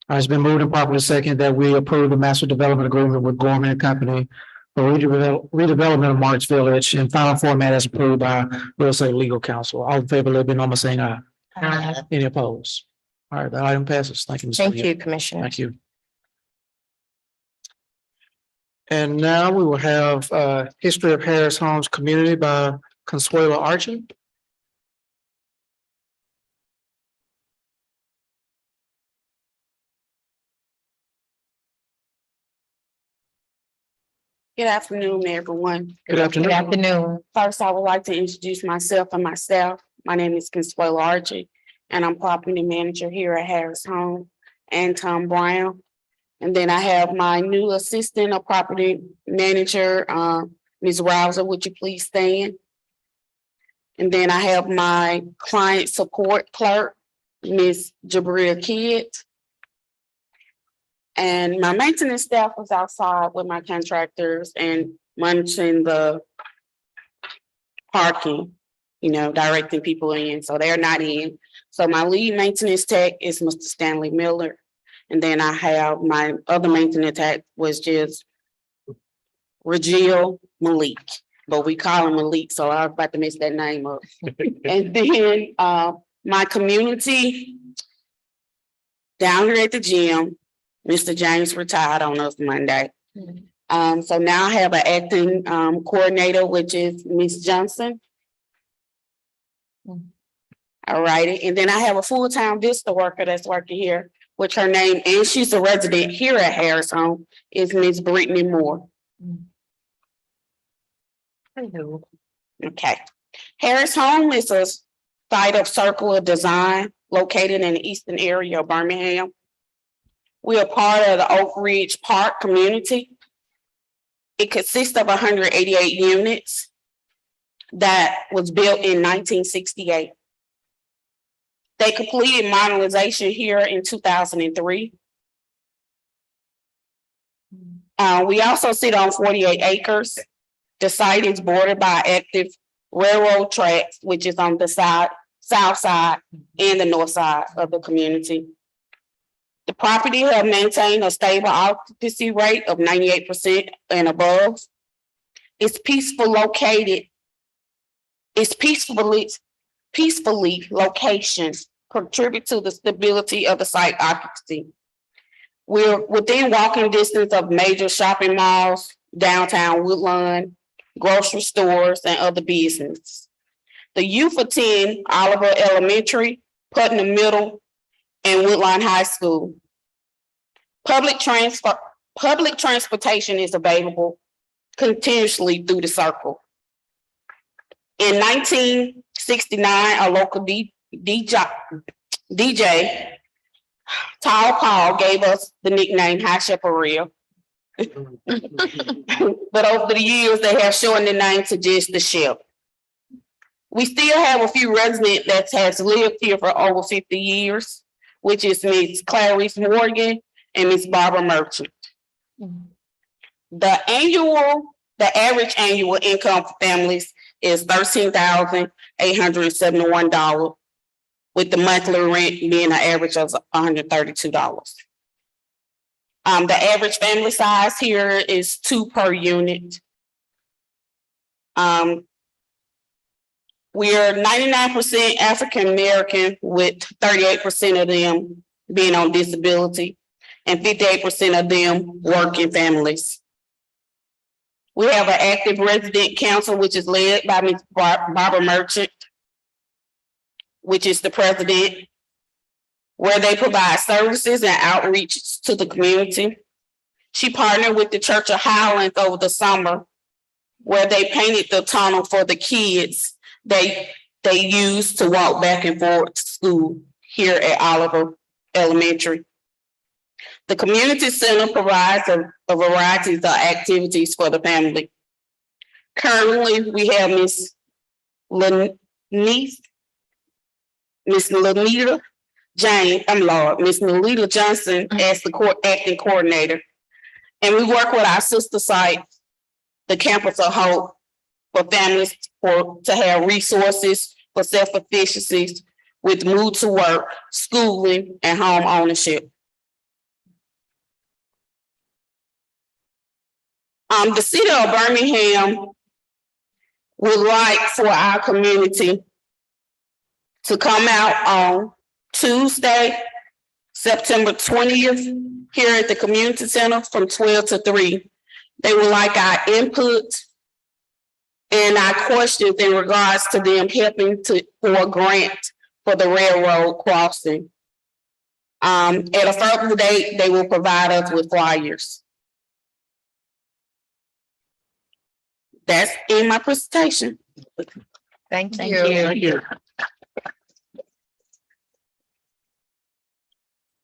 All right, it's been moved and properly second that we approve the master development agreement with Gorman and Company for redevelopment of Marks Village in final format as approved by Real Estate Legal Counsel. All in favor, let me know by saying aye. Any opposed? All right, the item passes. Thank you, Ms. Thank Williams. you, Commissioner. Thank you. And now we will have History of Harris Homes Community by Consuelo Archie. Good afternoon, everyone. Good afternoon. Good afternoon. First, I would like to introduce myself and my staff. My name is Consuelo Archie, and I'm property manager here at Harris Home and Tom Brown. And then I have my new assistant, a property manager, Ms. Rouser, would you please stand? And then I have my client support clerk, Ms. Jabria Kidd. And my maintenance staff was outside with my contractors and monitoring the parking, directing people in, so they're not in. So my lead maintenance tech is Mr. Stanley Miller. And then I have my other maintenance tech was just Regil Malik, but we call him Malik, so I was about to mess that name up. And then my community down here at the gym, Mr. James retired on us Monday. So now I have an acting coordinator, which is Ms. Johnson. All righty, and then I have a full-time Vista worker that's working here, which her name, and she's a resident here at Harris Home, is Ms. Brittany Moore. Hello. Okay. Harris Home is a site of circular design located in the eastern area of Birmingham. We are part of the Oak Ridge Park community. It consists of 188 units that was built in 1968. They completed modernization here in 2003. We also sit on 48 acres. The site is bordered by active railroad tracks, which is on the south side and the north side of the community. The property have maintained a stable occupancy rate of 98% and above. It's peacefully locations contribute to the stability of the site occupancy. We're within walking distance of major shopping malls, downtown Woodlawn, grocery stores, and other businesses. The youth attend Oliver Elementary, Putnam Middle, and Woodlawn High School. Public transportation is available continuously through the circle. In 1969, a local DJ, Tall Paul, gave us the nickname High Chaparral. But over the years, they have shortened the name to just the Ship. We still have a few residents that has lived here for over 50 years, which is Ms. Clarice Morgan and Ms. Barbara Merchant. The average annual income for families is $13,871, with the monthly rent being an average of $132. The average family size here is 2 per unit. We are 99% African American, with 38% of them being on disability and 58% of them working families. We have an active resident council, which is led by Ms. Barbara Merchant, which is the president, where they provide services and outreach to the community. She partnered with the Church of Highlands over the summer, where they painted the tunnel for the kids they use to walk back and forth to school here at Oliver Elementary. The community center provides a variety of activities for the family. Currently, we have Miss Lanita Johnson as the acting coordinator. And we work with our sister site, the Campus of Hope, for families to have resources for self-efficiencies with move to work, schooling, and home ownership. The city of Birmingham would like for our community to come out on Tuesday, September 20th, here at the community center from 12 to 3. They would like our input and our questions in regards to them helping for a grant for the railroad crossing. At a further date, they will provide us with flyers. That's in my presentation. Thank you.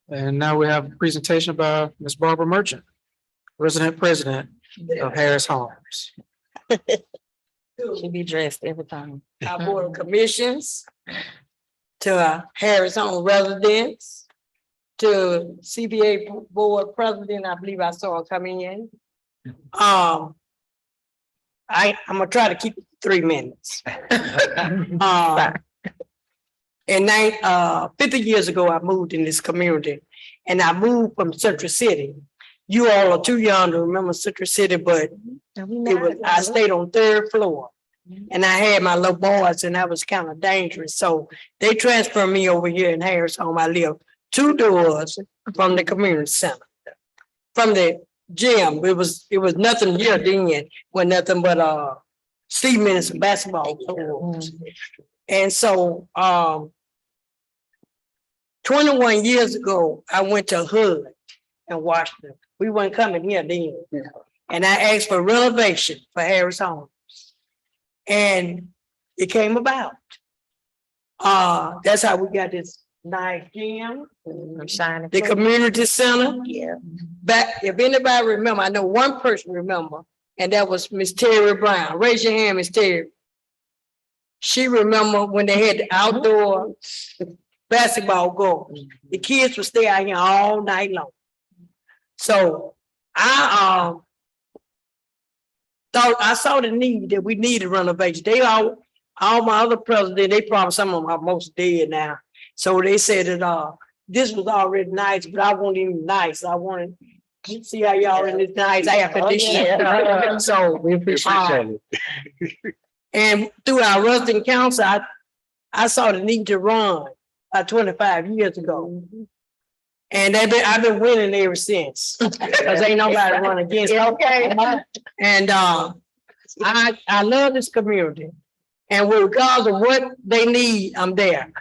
And now we have a presentation by Ms. Barbara Merchant, resident president of Harris Homes. She be dressed every time. Our board of commissions, to our Harris Home residents, to CBA board president, I believe I saw her coming in. I'm gonna try to keep it 3 minutes. 50 years ago, I moved in this community, and I moved from Central City. You all are too young to remember Central City, but I stayed on 3rd floor. And I had my little boys, and that was kind of dangerous. So they transferred me over here in Harris Home. I live 2 doors from the community center. From the gym, it was nothing here then, with nothing but Steve minutes and basketball courts. And so 21 years ago, I went to HUD in Washington. We weren't coming here then. And I asked for renovation for Harris Home. And it came about. That's how we got this nice gym, the community center. Yeah. Back, if anybody remember, I know one person remember, And that was Miss Terry Brown. Raise your hand, Miss Terry. She remember when they had the outdoor basketball goals. The kids would stay out here all night long. So I thought I saw the need that we needed renovation. They all my other presidents, they probably some of them are most dead now. So they said that this was already nice, but I wasn't even nice. I wanted to see how y'all in this nice air conditioning. So We appreciate it. and through our resident council, I saw the need to run 25 years ago. And I've been winning ever since. Cause ain't nobody run against me. Okay. And I love this community. And regardless of what they need, I'm there.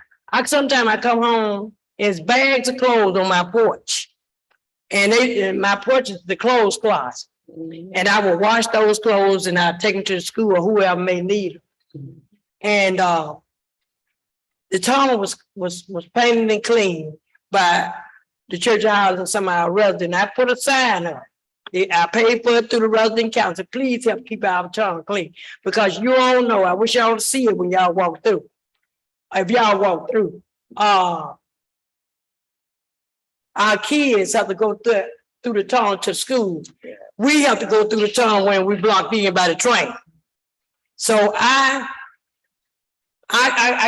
Sometimes I come home, there's bags of clothes on my porch. And my porch is the clothes closet. And I will wash those clothes and I take them to the school or whoever may need them. And the town was painted and clean by the church house and some of our residents. I put a sign up. I paid for it through the resident council. Please help keep our town clean. Because you all know, I wish y'all would see it when y'all walk through. If y'all walk through. Our kids have to go through the town to school. We have to go through the town when we blocked in by the train. So I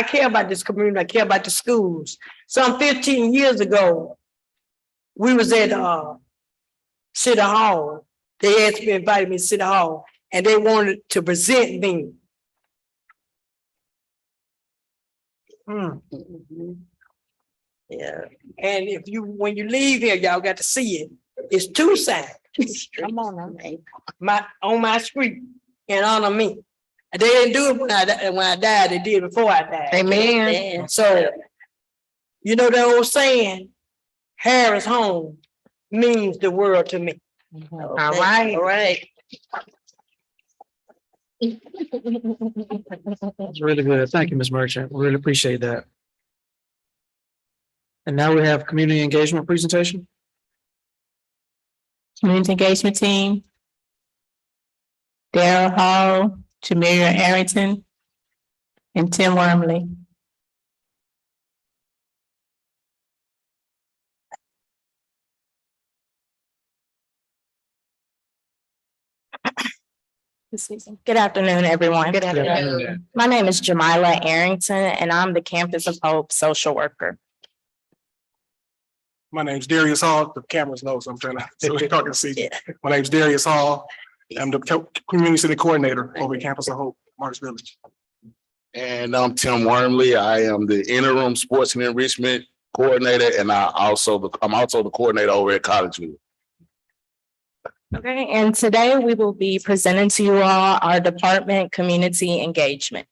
care about this community. I care about the schools. Some 15 years ago, we was at City Hall. They asked me, invited me to City Hall, and they wanted to present me. Yeah. And when you leave here, y'all got to see it. It's two signs. Come on, on my street in honor of me. They didn't do it when I died. They did it before I died. Amen. So, you know the old saying, Harris home means the world to me. All right. All right. That's really good. Thank you, Ms. Merchant. We really appreciate that. And now we have community engagement presentation. Community engagement team. Darrell Hall, Jamelia Arrington, and Tim Wormley. Good afternoon, everyone. Good afternoon. My name is Jamila Arrington, and I'm the Campus of Hope social worker. My name's Darius Hall. The cameras know, so I'm trying to, so y'all can see. My name's Darius Hall. I'm the community city coordinator over at Campus of Hope, Marks Village. And I'm Tim Wormley. I am the interim sports and enrichment coordinator, and I'm also the coordinator over at Collegeville. Okay, and today we will be presenting to you all our department community engagement.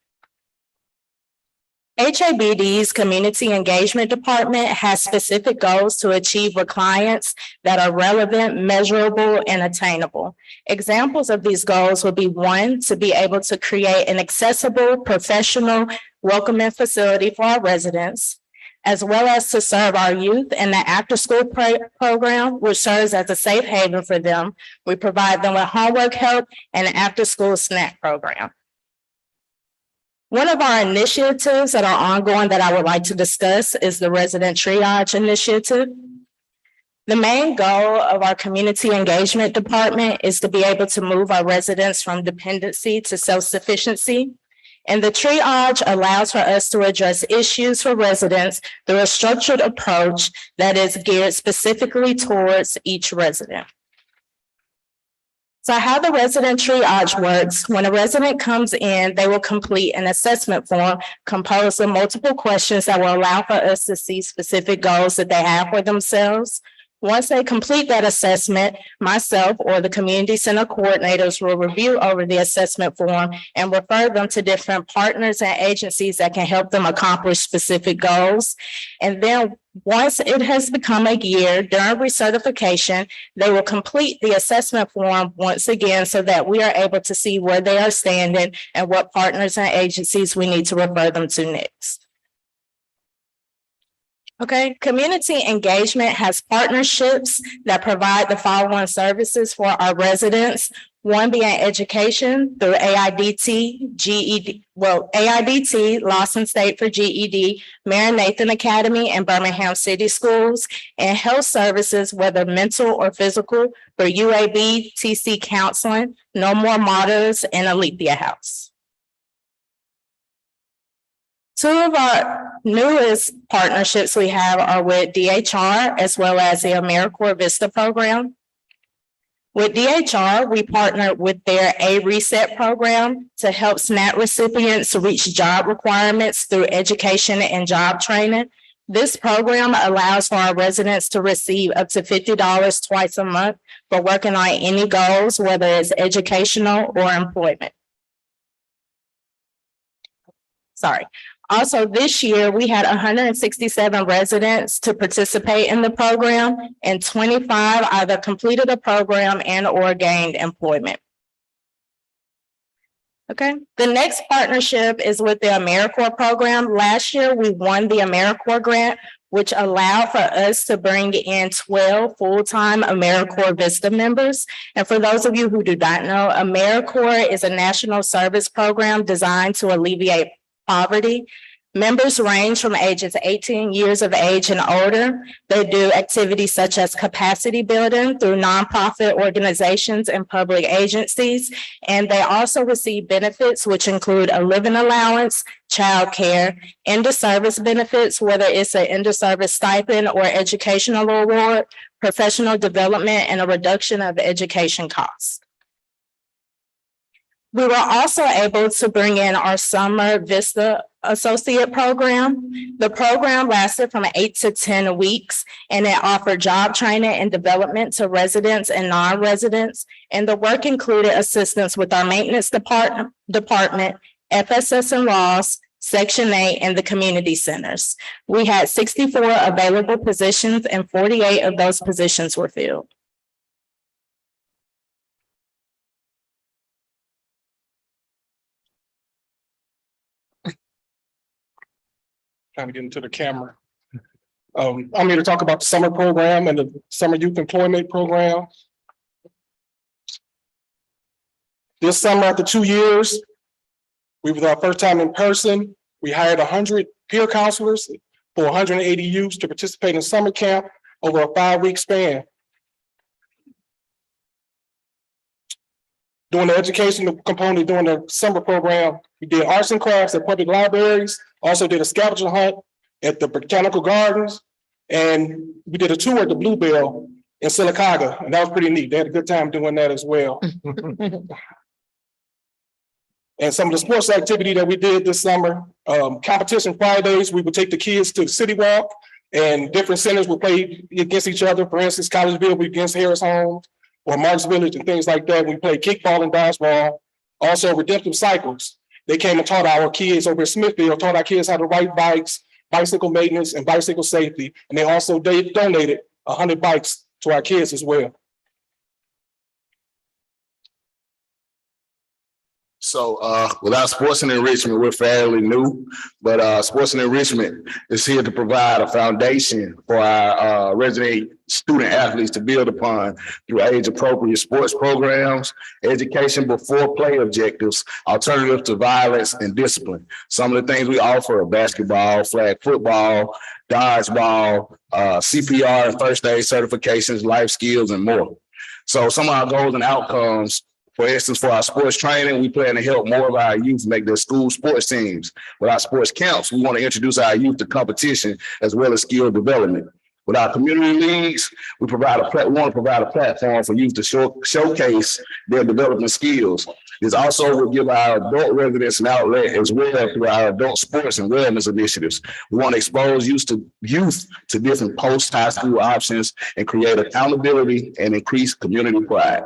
HABD's Community Engagement Department has specific goals to achieve with clients that are relevant, measurable, and attainable. Examples of these goals would be: one, to be able to create an accessible, professional, welcoming facility for our residents, as well as to serve our youth in the after-school program, which serves as a safe haven for them. We provide them with homework help and an after-school snack program. One of our initiatives that are ongoing that I would like to discuss is the Resident Triage Initiative. The main goal of our Community Engagement Department is to be able to move our residents from dependency to self-sufficiency. And the triage allows for us to address issues for residents through a structured approach that is geared specifically towards each resident. So how the resident triage works: when a resident comes in, they will complete an assessment form composed of multiple questions that will allow for us to see specific goals that they have for themselves. Once they complete that assessment, myself or the community center coordinators will review over the assessment form and refer them to different partners and agencies that can help them accomplish specific goals. And then once it has become a year during recertification, they will complete the assessment form once again so that we are able to see where they are standing and what partners and agencies we need to refer them to next. Okay, community engagement has partnerships that provide the following services for our residents. One being education through AIDT, GED, AIDT, Lawson State for GED, Mary Nathan Academy and Birmingham City Schools, and health services, whether mental or physical, for UAB, TC Counseling, No More Martyrs, and Alethea House. Two of our newest partnerships we have are with DHR as well as the AmeriCorps Vista program. With DHR, we partnered with their A Reset program to help SNAP recipients reach job requirements through education and job training. This program allows for our residents to receive up to $50 twice a month for working on any goals, whether it's educational or employment. Sorry. Also, this year, we had 167 residents to participate in the program, and 25 either completed a program and or gained employment. Okay, the next partnership is with the AmeriCorps program. Last year, we won the AmeriCorps grant, which allowed for us to bring in 12 full-time AmeriCorps Vista members. And for those of you who do not know, AmeriCorps is a national service program designed to alleviate poverty. Members range from ages 18 years of age and older. They do activities such as capacity building through nonprofit organizations and public agencies. And they also receive benefits, which include a living allowance, childcare, end-of-service benefits, whether it's an end-of-service stipend or educational award, professional development, and a reduction of education costs. We were also able to bring in our summer Vista Associate program. The program lasted from 8 to 10 weeks, and it offered job training and development to residents and non-residents. And the work included assistance with our maintenance department, FSS and laws, Section 8, and the community centers. We had 64 available positions, and 48 of those positions were filled. Trying to get into the camera. I'm here to talk about the summer program and the summer youth employment program. This summer, after 2 years, we were our first time in person. We hired 100 peer counselors for 180 youths to participate in summer camp over a 5-week span. During the education component during the summer program, we did arts and crafts at public libraries, also did a scavenger hunt at the Botanical Gardens, and we did a tour at the Bluebell in Sylacauga, and that was pretty neat. They had a good time doing that as well. And some of the sports activity that we did this summer, competition Fridays, we would take the kids to the City Walk, and different centers would play against each other. For instance, Collegeville would against Harris Homes, or Marks Village and things like that. We played kickball and dodgeball. Also Redemptive Cycles. They came and taught our kids over at Smithfield, taught our kids how to ride bikes, bicycle maintenance, and bicycle safety. And they also donated 100 bikes to our kids as well. So without sports and enrichment, we're fairly new, but sports and enrichment is here to provide a foundation for our resident student athletes to build upon through age-appropriate sports programs, education before play objectives, alternatives to violence and discipline. Some of the things we offer are basketball, flag football, dodgeball, CPR and first aid certifications, life skills, and more. So some of our goals and outcomes, for instance, for our sports training, we plan to help more of our youth make their school sports teams. With our sports camps, we want to introduce our youth to competition as well as skill development. With our community leagues, we want to provide a platform for youth to showcase their development skills. This also will give our adult residents an outlet as well through our adult sports and wellness initiatives. We want to expose youth to different post-high school options and create accountability and increase community pride.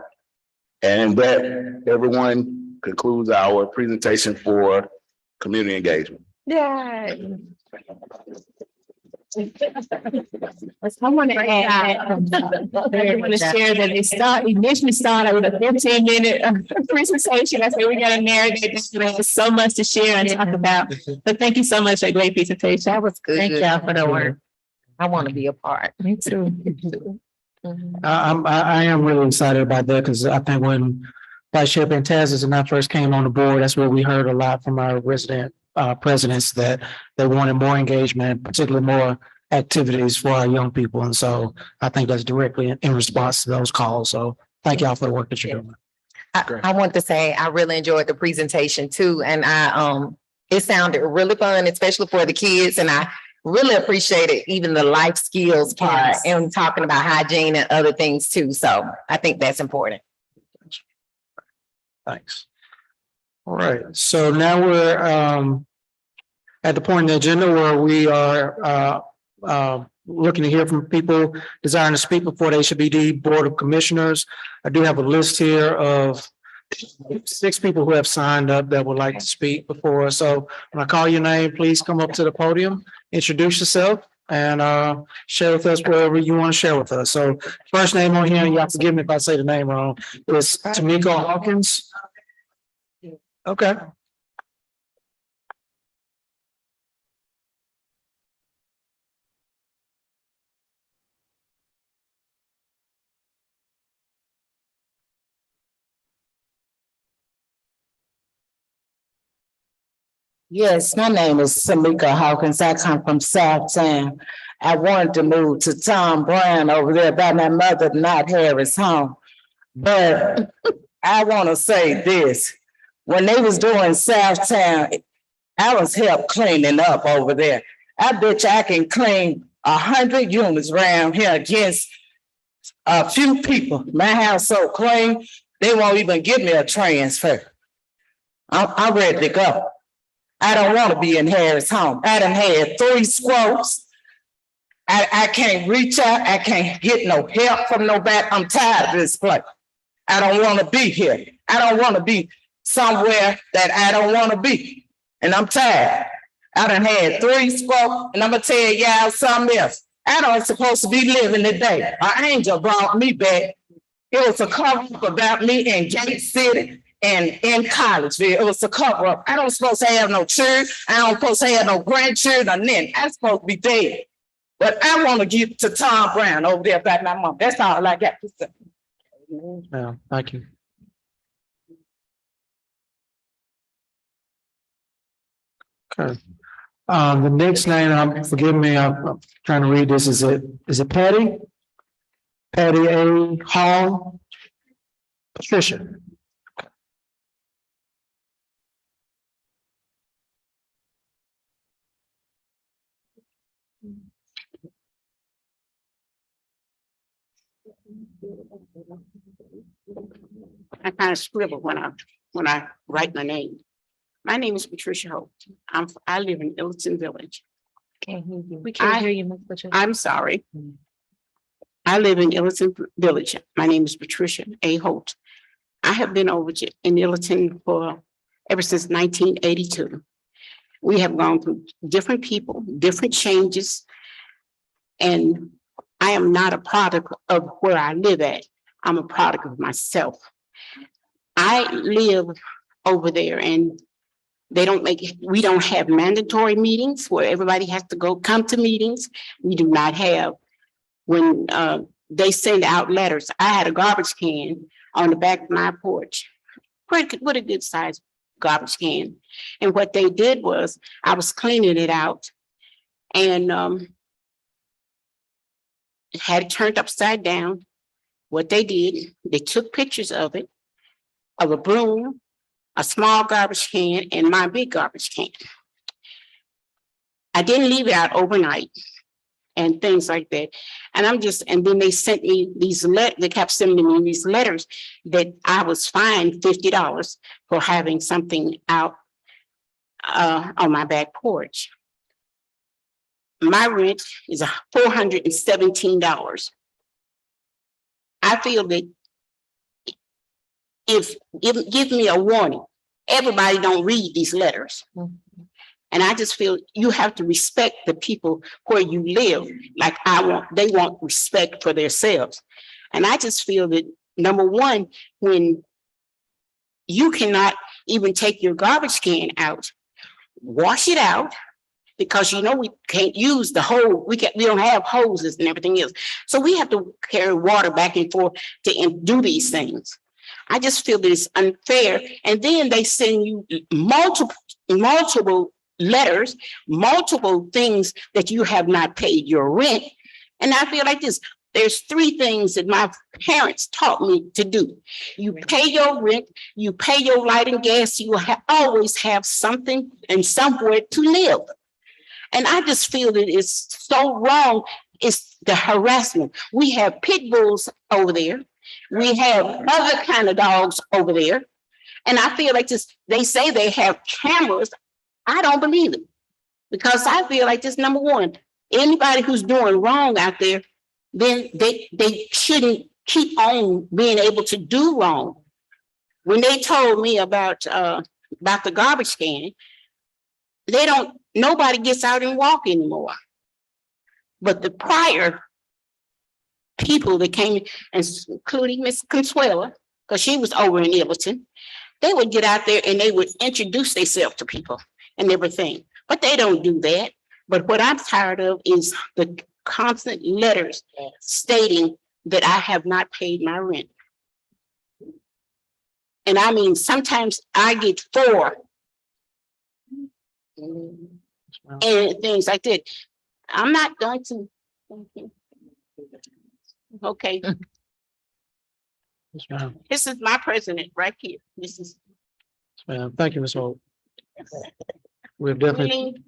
And that, everyone, concludes our presentation for community engagement. Yay. I want to add, I want to share that they initially started with a 15-minute presentation. I said, we got to narrow that down. There's so much to share and talk about. But thank you so much for a great presentation. That was good. Thank y'all for the work. I want to be a part. Me too. I am really excited about that because I think when Vice Chair Pantazis and I first came on the board, that's where we heard a lot from our resident presidents that they wanted more engagement, particularly more activities for our young people. And so I think that's directly in response to those calls. So thank y'all for the work that you're doing. I want to say I really enjoyed the presentation too, and it sounded really fun, especially for the kids, and I really appreciated even the life skills part and talking about hygiene and other things too. So I think that's important. Thanks. All right, so now we're at the point in the agenda where we are looking to hear from people desiring to speak before the HABD Board of Commissioners. I do have a list here of 6 people who have signed up that would like to speak before. So when I call your name, please come up to the podium, introduce yourself, and share with us whatever you want to share with us. So first name on here, you have to forgive me if I say the name wrong, is Tamika Hawkins. Okay. Yes, my name is Samika Hawkins. I come from Southtown. I wanted to move to Tom Brown over there by my mother, not Harris home. But I want to say this. When they was doing Southtown, I was help cleaning up over there. I bet you I can clean 100 units around here against a few people. My house so clean, they won't even give me a transfer. I'm ready to go. I don't want to be in Harris home. I done had 3 strokes. I can't reach out. I can't get no help from nobody. I'm tired of this place. I don't want to be here. I don't want to be somewhere that I don't want to be. And I'm tired. I done had 3 strokes, and I'm going to tell y'all something else. I don't supposed to be living today. An angel brought me back. It was a cover-up about me in Gate City and in Collegeville. It was a cover-up. I don't supposed to have no children. I don't supposed to have no grandchildren or nothing. I'm supposed to be dead. But I want to get to Tom Brown over there about my mom. That's all I got to say. Yeah, thank you. Okay. The next name, forgive me, I'm trying to read this. Is it Patty? Patty A. Hall? Patricia. I kind of scribble when I write my name. My name is Patricia Hope. I live in Illiton Village. We can't hear you, Ms. Patricia. I'm sorry. I live in Illiton Village. My name is Patricia A. Holt. I have been over in Illiton for ever since 1982. We have gone through different people, different changes, and I am not a product of where I live at. I'm a product of myself. I live over there, and we don't have mandatory meetings where everybody has to come to meetings. We do not have. When they send out letters, I had a garbage can on the back of my porch. What a good size garbage can. And what they did was I was cleaning it out and had it turned upside down. What they did, they took pictures of it, of a broom, a small garbage can, and my big garbage can. I didn't leave it out overnight and things like that. And then they sent me they kept sending me these letters that I was fined $50 for having something out on my back porch. My rent is $417. I feel that give me a warning. Everybody don't read these letters. And I just feel you have to respect the people where you live. Like they want respect for themselves. And I just feel that, number one, when you cannot even take your garbage can out, wash it out, because you know we can't use the hose. We don't have hoses and everything else. So we have to carry water back and forth to do these things. I just feel that it's unfair. And then they send you multiple letters, multiple things that you have not paid your rent. And I feel like this. There's three things that my parents taught me to do. You pay your rent, you pay your light and gas, you will always have something and somewhere to live. And I just feel that it's so wrong. It's the harassment. We have pit bulls over there. We have other kind of dogs over there. And I feel like this, they say they have cameras. I don't believe it. Because I feel like this, number one, anybody who's doing wrong out there, then they shouldn't keep on being able to do wrong. When they told me about the garbage can, nobody gets out and walk anymore. But the prior people that came, including Miss Consuela, because she was over in Everton, they would get out there and they would introduce themselves to people and everything. But they don't do that. But what I'm tired of is the constant letters stating that I have not paid my rent. And I mean, sometimes I get 4 and things like that. I'm not going to. Okay. Yes, ma'am. This is my president right here. This is. Yes, ma'am. Thank you, Ms. Holt. We've definitely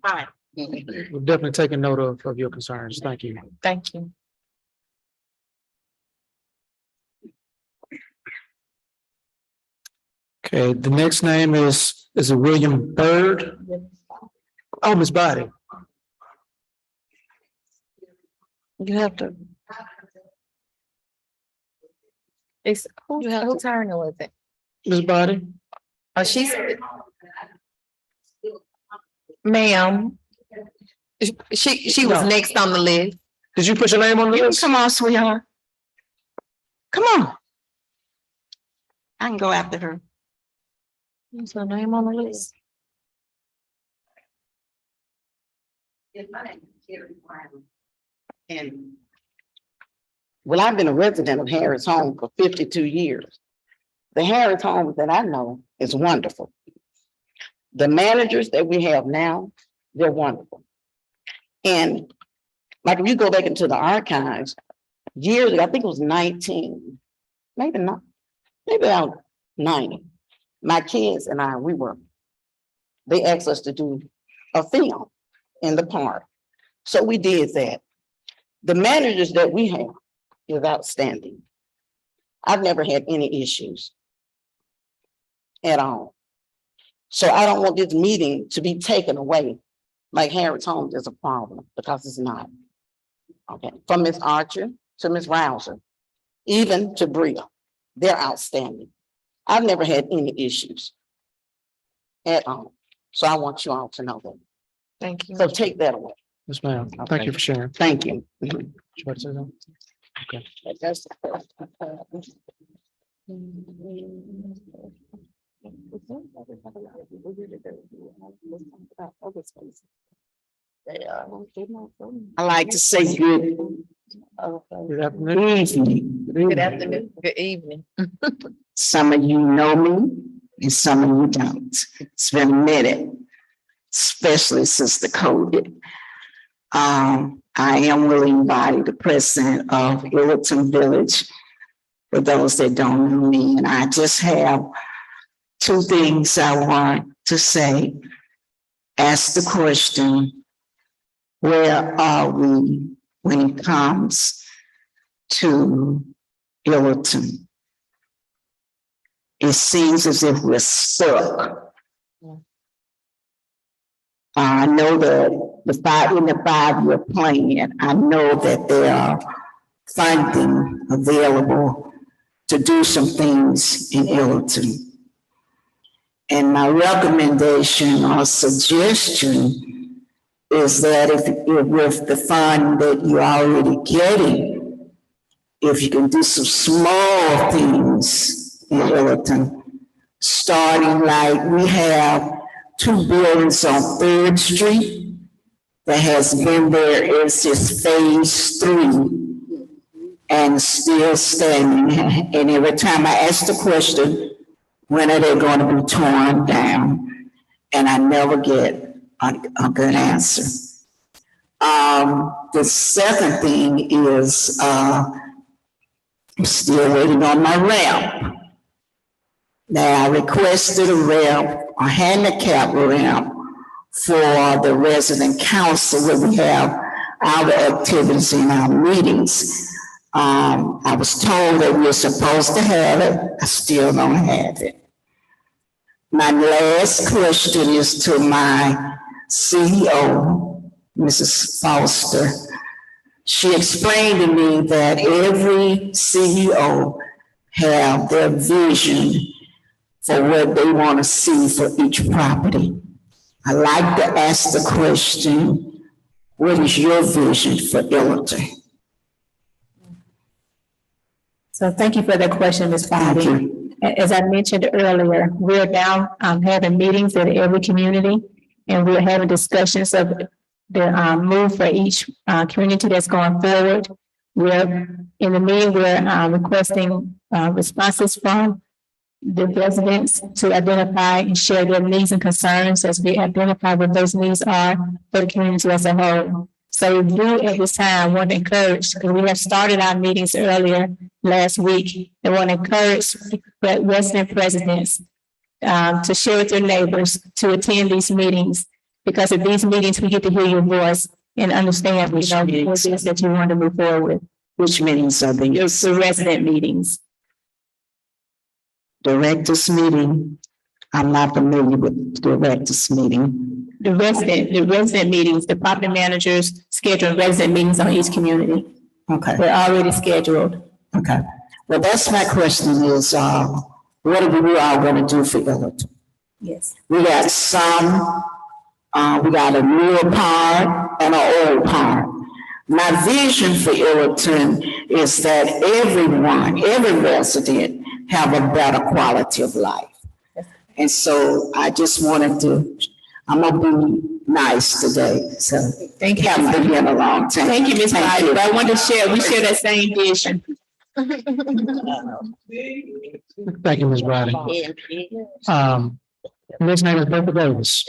taken note of your concerns. Thank you. Thank you. Okay, the next name is it William Bird? Oh, Ms. Body. You have to. It's who turn was it? Ms. Body? Oh, she's. Ma'am. She was next on the list. Did you put your name on the list? Come on, sweetheart. Come on. I can go after her. What's her name on the list? And well, I've been a resident of Harris Home for 52 years. The Harris Home that I know is wonderful. The managers that we have now, they're wonderful. And like if you go back into the archives, years ago, I think it was 19, maybe not, maybe about 90. My kids and I, they asked us to do a film in the park. So we did that. The managers that we have is outstanding. I've never had any issues at all. So I don't want this meeting to be taken away like Harris Homes is a problem, because it's not. Okay, from Ms. Archer to Ms. Rouser, even to Bria, they're outstanding. I've never had any issues at all. So I want you all to know that. Thank you. So take that away. Yes, ma'am. Thank you for sharing. Thank you. You want to say something? Okay. That's the first. I like to say good. Good afternoon. Good afternoon. Good evening. Some of you know me and some of you don't. It's been a minute, especially since the COVID. I am William Body, the president of Illerton Village, for those that don't know me. And I just have 2 things I want to say. Ask the question, where are we when it comes to Illerton? It seems as if we're stuck. I know that in the 5-year plan, I know that there are funding available to do some things in Illerton. And my recommendation or suggestion is that if with the fund that you're already getting, if you can do some small things in Illerton, starting like we have 2 buildings on 3rd Street that has been there is this phase 3 and still standing. And every time I ask the question, when are they going to be torn down? And I never get a good answer. The second thing is, I'm still waiting on my ramp. Now, I requested a ramp, a handicap ramp for the resident council where we have our activities and our meetings. I was told that we're supposed to have it. I still don't have it. My last question is to my CEO, Mrs. Foster. She explained to me that every CEO have their vision for what they want to see for each property. I like to ask the question, what is your vision for Illiton? So thank you for that question, Ms. Thank Bobby. you. As I mentioned earlier, we're now having meetings in every community, and we're having discussions of the move for each community that's going forward. We're in the meeting, we're requesting responses from the residents to identify and share their needs and concerns as we identify what those needs are for the community as a whole. So we do at this time want to encourage, because we have started our meetings earlier last week, and want to encourage resident presidents to share with their neighbors to attend these meetings, because at these meetings we get to hear your voice and understand what it is that you want to move forward with. Which meetings are these? The resident meetings. Directors meeting. I'm not familiar with directors meeting. The resident meetings, the property managers schedule resident meetings on each community. Okay. They're already scheduled. Okay. Well, that's my question is, what are we all going to do for Illiton? Yes. We got some, we got a newer part and an old part. My vision for Illiton is that everyone, every resident have a better quality of life. And so I just wanted to, I'm gonna be nice today, so. Thank you. Haven't been here in a long time. Thank you, Ms. Bobby, but I want to share, we share that same vision. Thank you, Ms. Broddy. Next name is Bertha Davis.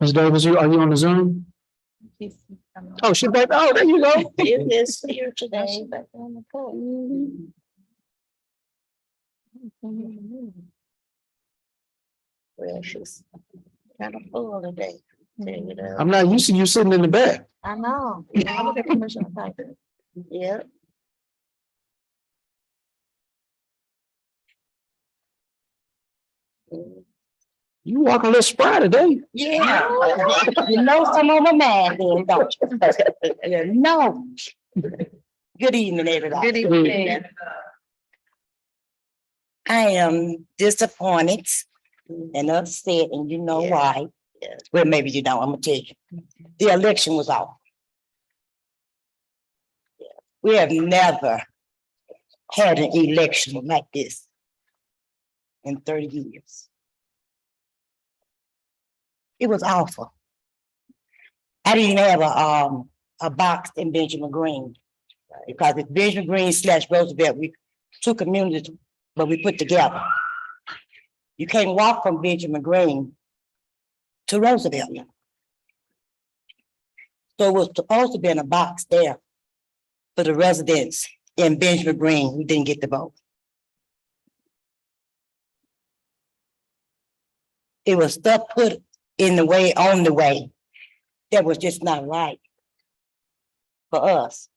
Ms. Davis, are you on the Zoom? Oh, she back, oh, there you go. It is here today, but on the call. Well, she's kind of full today. I'm not used to you sitting in the back. I know. I look at Commissioner Piper. Yeah. You walk a little spry today. Yeah. You know some of a man then, don't you? No. Good evening, everybody. Good evening. I am disappointed and upset, and you know why. Well, maybe you don't, I'm gonna tell you. The election was off. We have never had an election like this in 30 years. It was awful. I didn't have a box in Benjamin Green, because it's Benjamin Green / Roosevelt, we two communities, but we put together. You can't walk from Benjamin Green to Roosevelt. So it was supposed to be in a box there for the residents in Benjamin Green who didn't get the vote. It was stuff put in the way, on the way, that was just not right for us.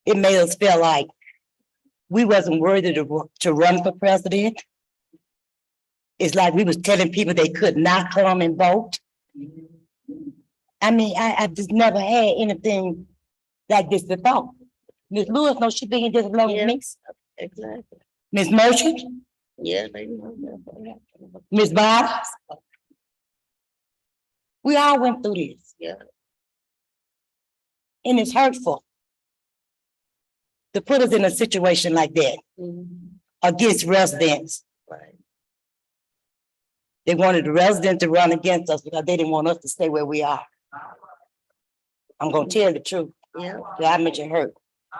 It made us feel like we wasn't worthy to run for president. It's like we was telling people they could not come and vote. I mean, I just never had anything like this before. Ms. Lewis knows she been just as long as me. Exactly. Ms. Merchant? Yeah, they know that. Ms. Bob? We all went through this. Yeah. And it's hurtful to put us in a situation like that against residents They wanted the residents to run against us because they didn't want us to stay where we are. I'm gonna tell the truth. Yeah. I mentioned hurt.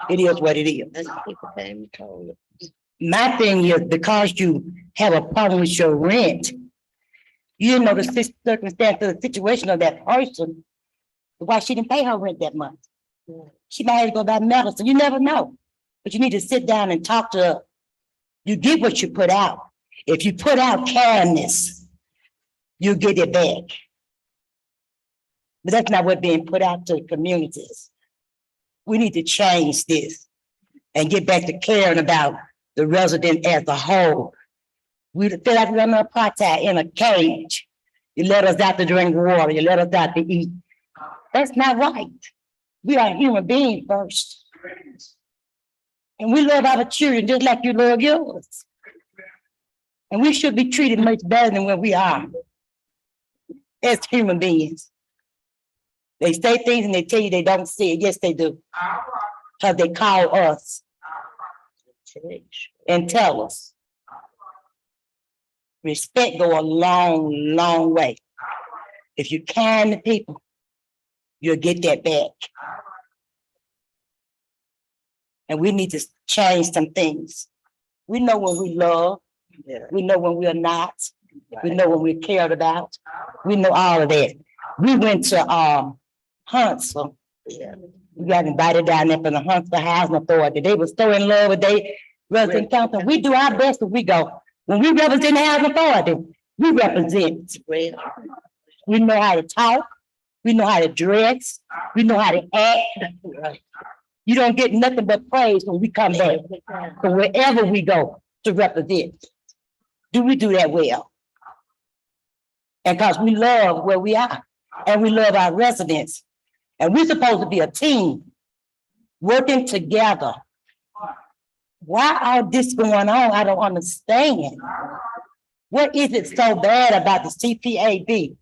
It is what it is. And people came and told us. My thing is because you have a problem with your rent, you know the circumstance of the situation of that person, why she didn't pay her rent that month. She might have to go buy medicine. You never know. But you need to sit down and talk to her. You get what you put out. If you put out kindness, you get it back. But that's not what's being put out to communities. We need to change this and get back to caring about the resident as a whole. We feel like we're under apartheid in a cage. You let us out to drink water, you let us out to eat. That's not right. We are human beings first. And we love our children just like you love yours. And we should be treated much better than what we are as human beings. They say things and they tell you they don't see it. Yes, they do. Because they call us and tell us. Respect go a long, long way. If you're kind to people, you'll get that back. And we need to change some things. We know when we love. We know when we're not. We know when we're cared about. We know all of that. We went to Huntsville. We got invited down there from the Huntsville Housing Authority. They were so in love with their resident council. We do our best when we go. When we represent the Housing Authority, we represent. We know how to talk. We know how to dress. We know how to act. You don't get nothing but praise when we come back. So wherever we go to represent, do we do that well? And because we love where we are and we love our residents. And we're supposed to be a team working together. Why all this going on? I don't understand. What is it so bad about the CPAB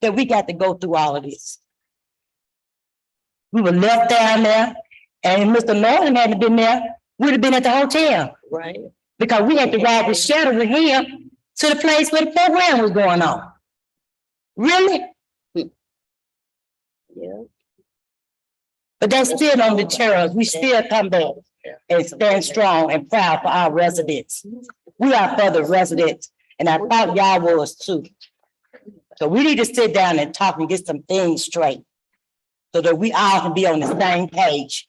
that we got to go through all of this? We were left down there, and Mr. Norton hadn't been there, we'd have been at the hotel. Right. Because we had to ride the shuttle with him to the place where the program was going on. Really? Yeah. But that still don't deter us. We still come back and stand strong and proud for our residents. We are for the residents, and I thought y'all was too. So we need to sit down and talk and get some things straight so that we all can be on the same page.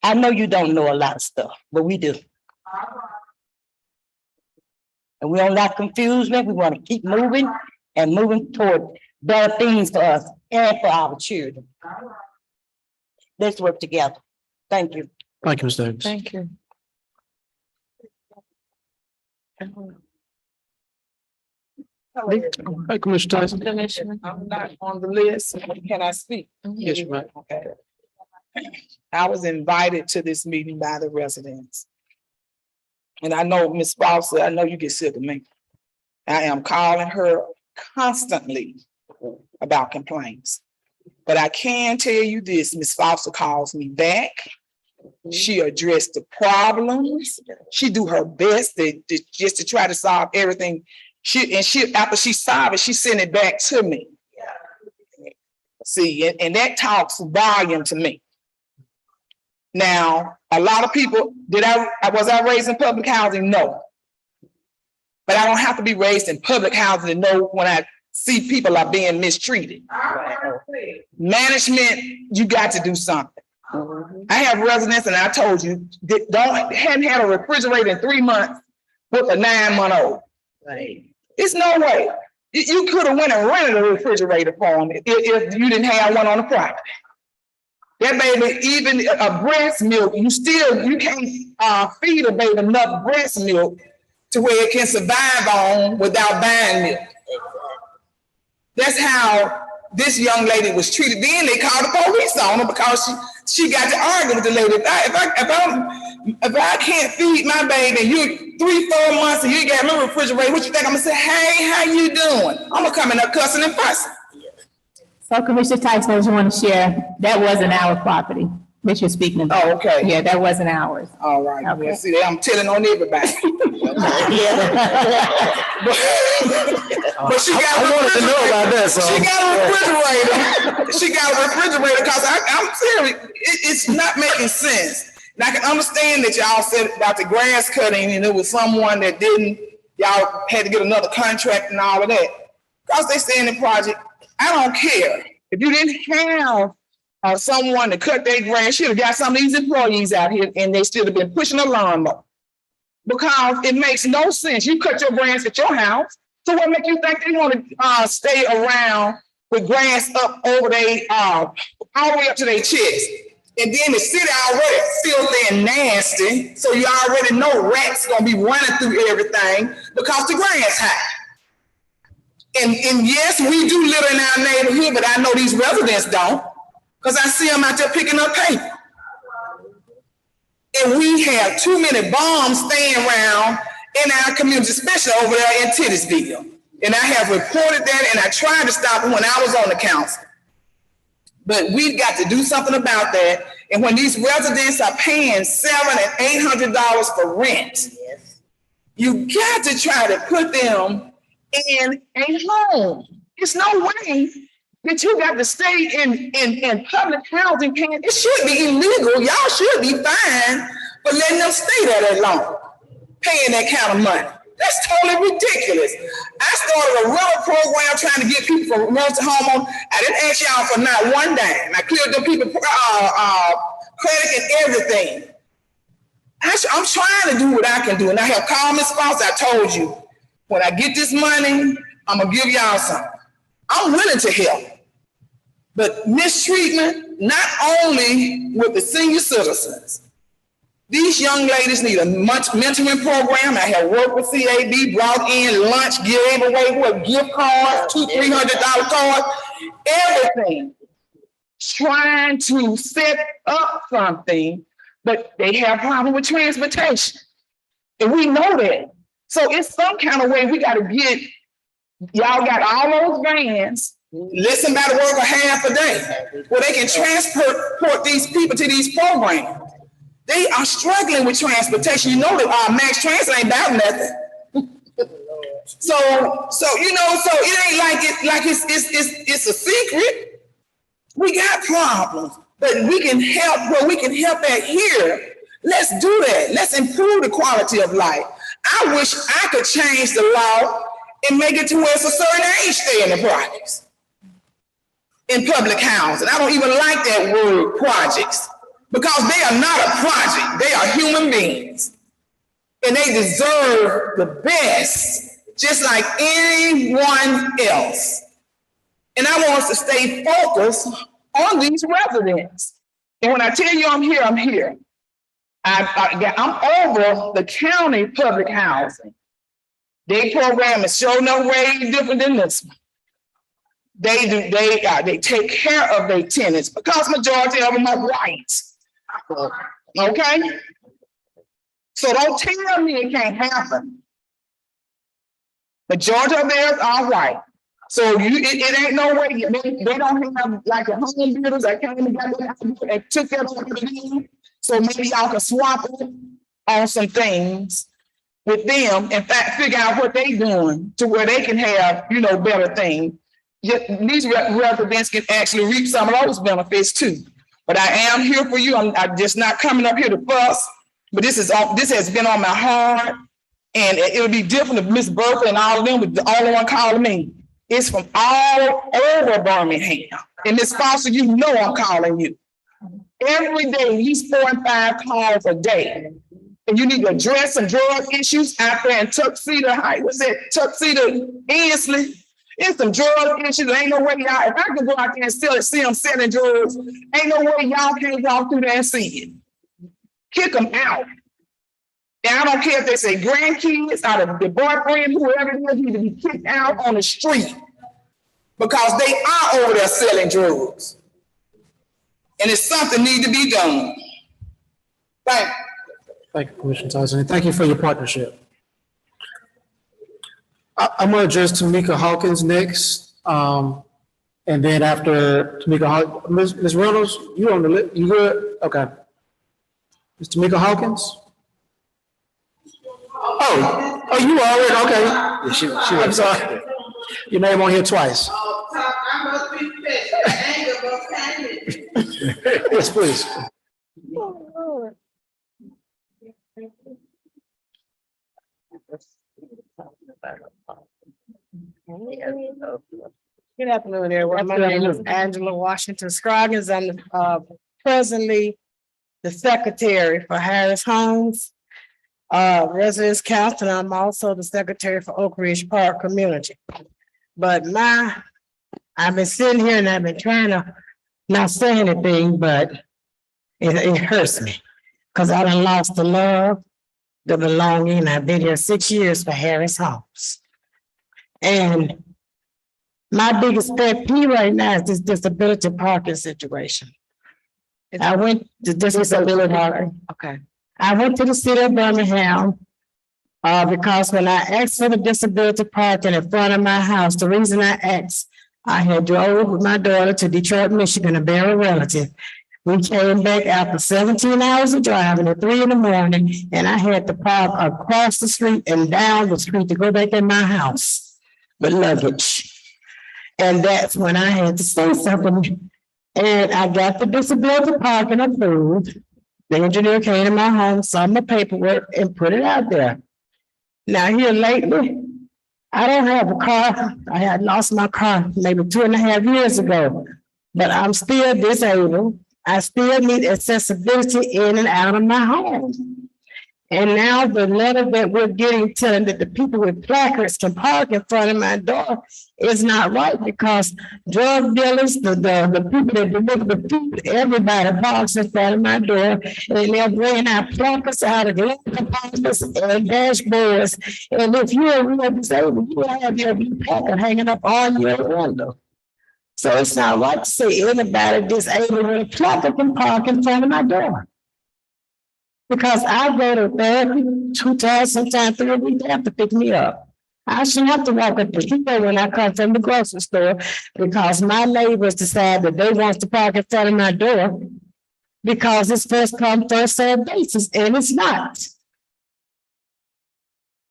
I know you don't know a lot of stuff, but we do. And we don't like confusion. We want to keep moving and moving toward better things for us and for our children. Let's work together. Thank you. Thank you, Ms. Davis. Thank you. Hey, Commissioner Tyson. Commissioner. I'm not on the list. Can I speak? Yes, ma'am. Okay. I was invited to this meeting by the residents. And I know Ms. Foster, I know you get sick of me. I am calling her constantly about complaints. But I can tell you this, Ms. Foster calls me back. She addressed the problems. She do her best just to try to solve everything. After she solved it, she sent it back to me. See, and that talks volume to me. Now, a lot of people, was I raised in public housing? No. But I don't have to be raised in public housing to know when I see people are being mistreated. Management, you got to do something. I have residents, and I told you, hadn't had a refrigerator in 3 months with a 9-month-old. Right. It's no way. You could have went and rented a refrigerator for them if you didn't have one on the property. That baby, even a breast milk, you can't feed a baby enough breast milk to where it can survive on without buying milk. That's how this young lady was treated. Then they called the police on her because she got to argue with the lady. If I can't feed my baby, you 3-4 months and you ain't got no refrigerator, what you think I'm gonna say? Hey, how you doing? I'm gonna come in up cussing and fussing. So Commissioner Tyson, I just want to share, that wasn't our property that you're speaking about. Oh, okay. Yeah, that wasn't ours. All right. Okay. Well, see, I'm telling on everybody. But she got I wanted to know about that, so. She got a refrigerator. She got a refrigerator because I'm serious. It's not making sense. And I can understand that y'all said about the grass cutting and it was someone that didn't, y'all had to get another contract and all of that. Because they say in the project, I don't care. If you didn't have someone to cut their grass, you'd have got some of these employees out here and they still have been pushing a lawnmower. Because it makes no sense. You cut your grass at your house. So what makes you think they want to stay around with grass up over their all the way up to their chest? And then the city already filthy and nasty, so you already know rats gonna be running through everything because the grass high. And yes, we do litter in our neighborhood, but I know these residents don't, because I see them out there picking up paper. And we have too many bombs staying around in our community, especially over there in Titusville. And I have reported that, and I tried to stop it when I was on the council. But we've got to do something about that. And when these residents are paying $700 and $800 for rent, you got to try to put them in a home. It's no way that you got to stay in public housing paying. It should be illegal. Y'all should be fined for letting them stay there that long, paying that kind of money. That's totally ridiculous. I started a rental program trying to get people from rental homeowners. I didn't ask y'all for not one dime. I cleared them people credit and everything. I'm trying to do what I can do. And I have called Ms. Foster. I told you, when I get this money, I'm going to give y'all something. I'm willing to help. But mistreatment, not only with the senior citizens, these young ladies need a mentoring program. I have worked with CAB, brought in lunch, gave away gift cards, $200-$300 cards, everything. Trying to set up something, but they have problem with transportation. And we know that. So it's some kind of way we got to get, y'all got all those vans, let somebody work a half a day where they can transport these people to these programs. They are struggling with transportation. You know that Max Transit ain't about nothing. So it ain't like it's a secret. We got problems, but we can help where we can help at here. Let's do that. Let's improve the quality of life. I wish I could change the law and make it to where it's a certain age stay in the projects, in public housing. I don't even like that word projects, because they are not a project. They are human beings. And they deserve the best, just like anyone else. And I want us to stay focused on these residents. And when I tell you I'm here, I'm here. I'm over the county public housing. Their program is sure no way different than this one. They take care of their tenants because majority of them are white. Okay? So don't tell me it can't happen. Majority of theirs are white. So it ain't no way, they don't have like a home builders that came together and took that over to them. So maybe y'all can swap it on some things with them and figure out what they doing to where they can have, better things. Yet these residents can actually reap some of those benefits too. But I am here for you. I'm just not coming up here to fuss, but this has been on my heart, and it would be different if Miss Berkeley and all of them was the only one calling me. It's from all over Birmingham. And Miss Foster, I'm calling you. Every day, these 4 and 5 calls a day. And you need to address some drug issues out there in Tuxedo Heights. What's that? Tuxedo Ansley. It's some drug issues. Ain't no way y'all, if I could go out there and see them selling drugs, ain't no way y'all can't walk through there and see it. Kick them out. And I don't care if they say grandkids, out of the boyfriend, whoever it is, need to be kicked out on the street because they are over there selling drugs. And it's something need to be done. Thank you. Thank you, Commissioner Tyson, and thank you for your partnership. I'm going to address Tamika Hawkins next. And then after Tamika Hawkins, Ms. Reynolds, you on the list? You good? Okay. Ms. Tamika Hawkins? Oh, you already, okay. Yeah, she I'm sorry. Your name on here twice. Yes, please. Good afternoon, everyone. My name is Angela Washington Scroggins. I'm presently the secretary for Harris Homes Residence Council. I'm also the secretary for Oak Ridge Park Community. But I've been sitting here and I've been trying to not say anything, but it hurts me because I done lost the love, the belonging. I've been here 6 years for Harris Homes. And my biggest pet peeve right now is this disability parking situation. I went to disability parking. Okay. I went to the city of Birmingham because when I asked for the disability parking in front of my house, the reason I asked, I had drove with my daughter to Detroit, Michigan to bury a relative. We came back after 17 hours of driving at 3 a.m, and I had to park across the street and down the street to go back in my house with luggage. And that's when I had to say something. And I got the disability parking approved. The engineer came to my home, saw my paperwork and put it out there. Now here lately, I don't have a car. I had lost my car maybe 2.5 years ago, but I'm still disabled. I still need accessibility in and out of my home. And now the letter that we're getting telling that the people with placards can park in front of my door is not right because drug dealers, the people that deliver the food, everybody parks in front of my door and they're bringing out placards out of glove compartments and dashboards. And if you're real disabled, you have your placard hanging up on your window. So it's not right to say anybody disabled with a placard can park in front of my door. Because I go to therapy 2 times, sometimes 3 a week, they have to pick me up. I shouldn't have to walk up the street when I come from the grocery store because my neighbors decide that they want to park in front of my door because it's first come, first served basis, and it's not.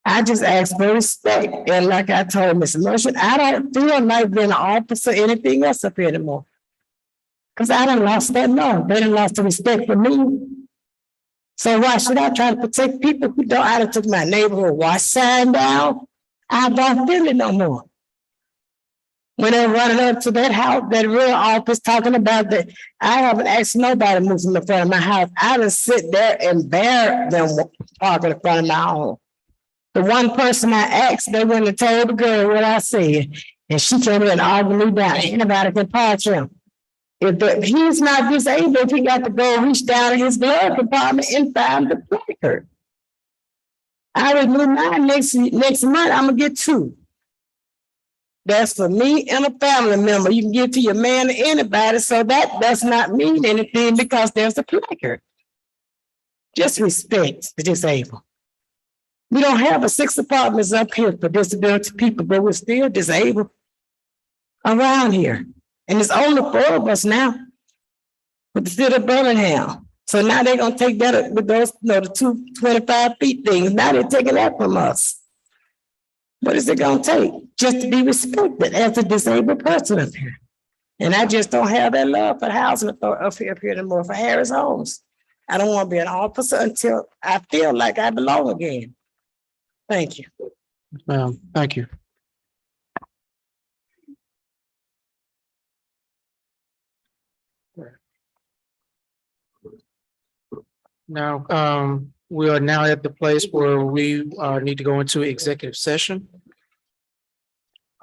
I just ask for respect. And like I told Ms. Merchant, I don't feel like being an officer or anything else up here anymore. Because I done lost that love. They done lost the respect for me. So why should I try to protect people who don't? I done took my neighborhood watch sign down. I don't feel it no more. When they're running up to that house, that real office talking about that, I haven't asked nobody to move from the front of my house. I just sit there and bear them parking in front of my home. The one person I asked, they went and told the girl what I said, and she came in and argued me down. Anybody can park him. If he's not disabled, he got to go reach down in his glove compartment and find the placard. I renew mine next month. I'm gonna get 2. That's for me and a family member. You can give to your man or anybody, so that does not mean anything because there's a placard. Just respect the disabled. We don't have a 6 apartments up here for disability people, but we're still disabled around here. And it's only 4 of us now with the city of Birmingham. So now they're going to take that with those, the 225 feet things. Now they're taking that from us. What is it going to take just to be respected as a disabled person up here? And I just don't have that love for housing up here anymore for Harris Homes. I don't want to be an officer until I feel like I belong again. Thank you. Thank you. Now, we are now at the place where we need to go into executive session.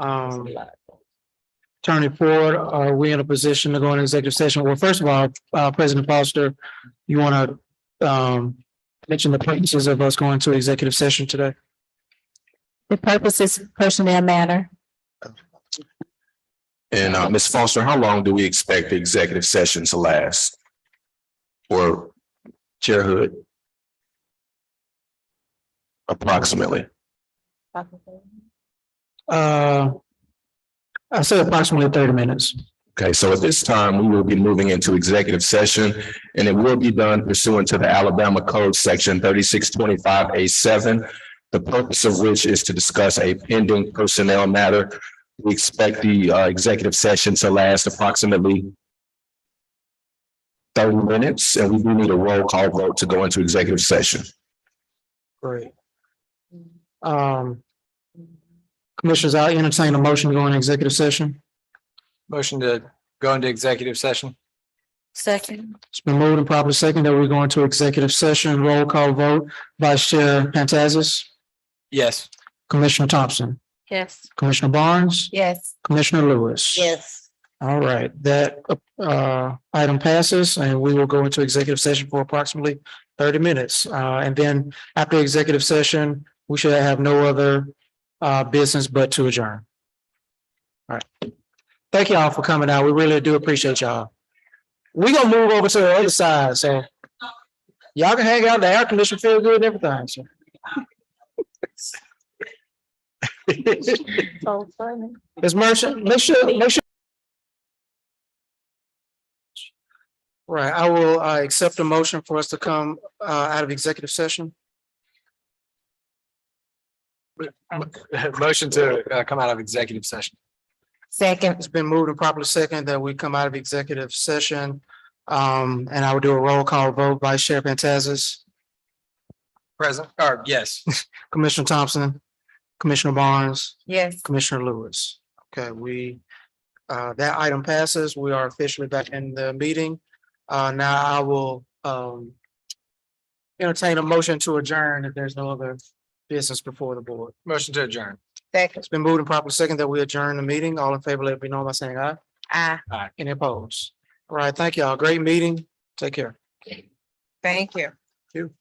Attorney Ford, are we in a position to go into executive session? Well, first of all, President Foster, you want to mention the purposes of us going to executive session today? The purpose is personnel matter. And Ms. Foster, how long do we expect the executive session to last? Or Chair Hood? Approximately. I said approximately 30 minutes. Okay, so at this time, we will be moving into executive session, and it will be done pursuant to the Alabama Code Section 3625A7, the purpose of which is to discuss a pending personnel matter We expect the executive session to last approximately 30 minutes, and we do need a roll call vote to go into executive session. Great. Commissioners, I'll entertain a motion to go into executive session. Motion to go into executive session. Second. It's been moved and properly second that we go into executive session. Roll call vote. Vice Chair Pantazis, Yes. Commissioner Thompson, Yes. Commissioner Barnes, Yes. Commissioner Lewis. Yes. All right, that item passes and we will go into executive session for approximately 30 minutes. And then after executive session, we should have no other business but to adjourn. All right. Thank y'all for coming out. We really do appreciate y'all. We're gonna move over to the other side, so y'all can hang out. The air conditioner feel good and everything. So. So funny. Ms. Merchant, make sure. Right, I will accept a motion for us to come out of executive session. Motion to come out of executive session. Second. It's been moved and properly second that we come out of executive session. And I will do a roll call vote. Vice Chair Pantazis, Present, or yes. Commissioner Thompson, Commissioner Barnes, Yes. Commissioner Lewis. Okay, that item passes. We are officially back in the meeting. Now I will entertain a motion to adjourn if there's no other business before the board. Motion to adjourn. Second. It's been moved and properly second that we adjourn the meeting. All in favor, let it be known by saying aye. Aye. Any opposed? All right, thank y'all. Great meeting. Take care. Thank you. You.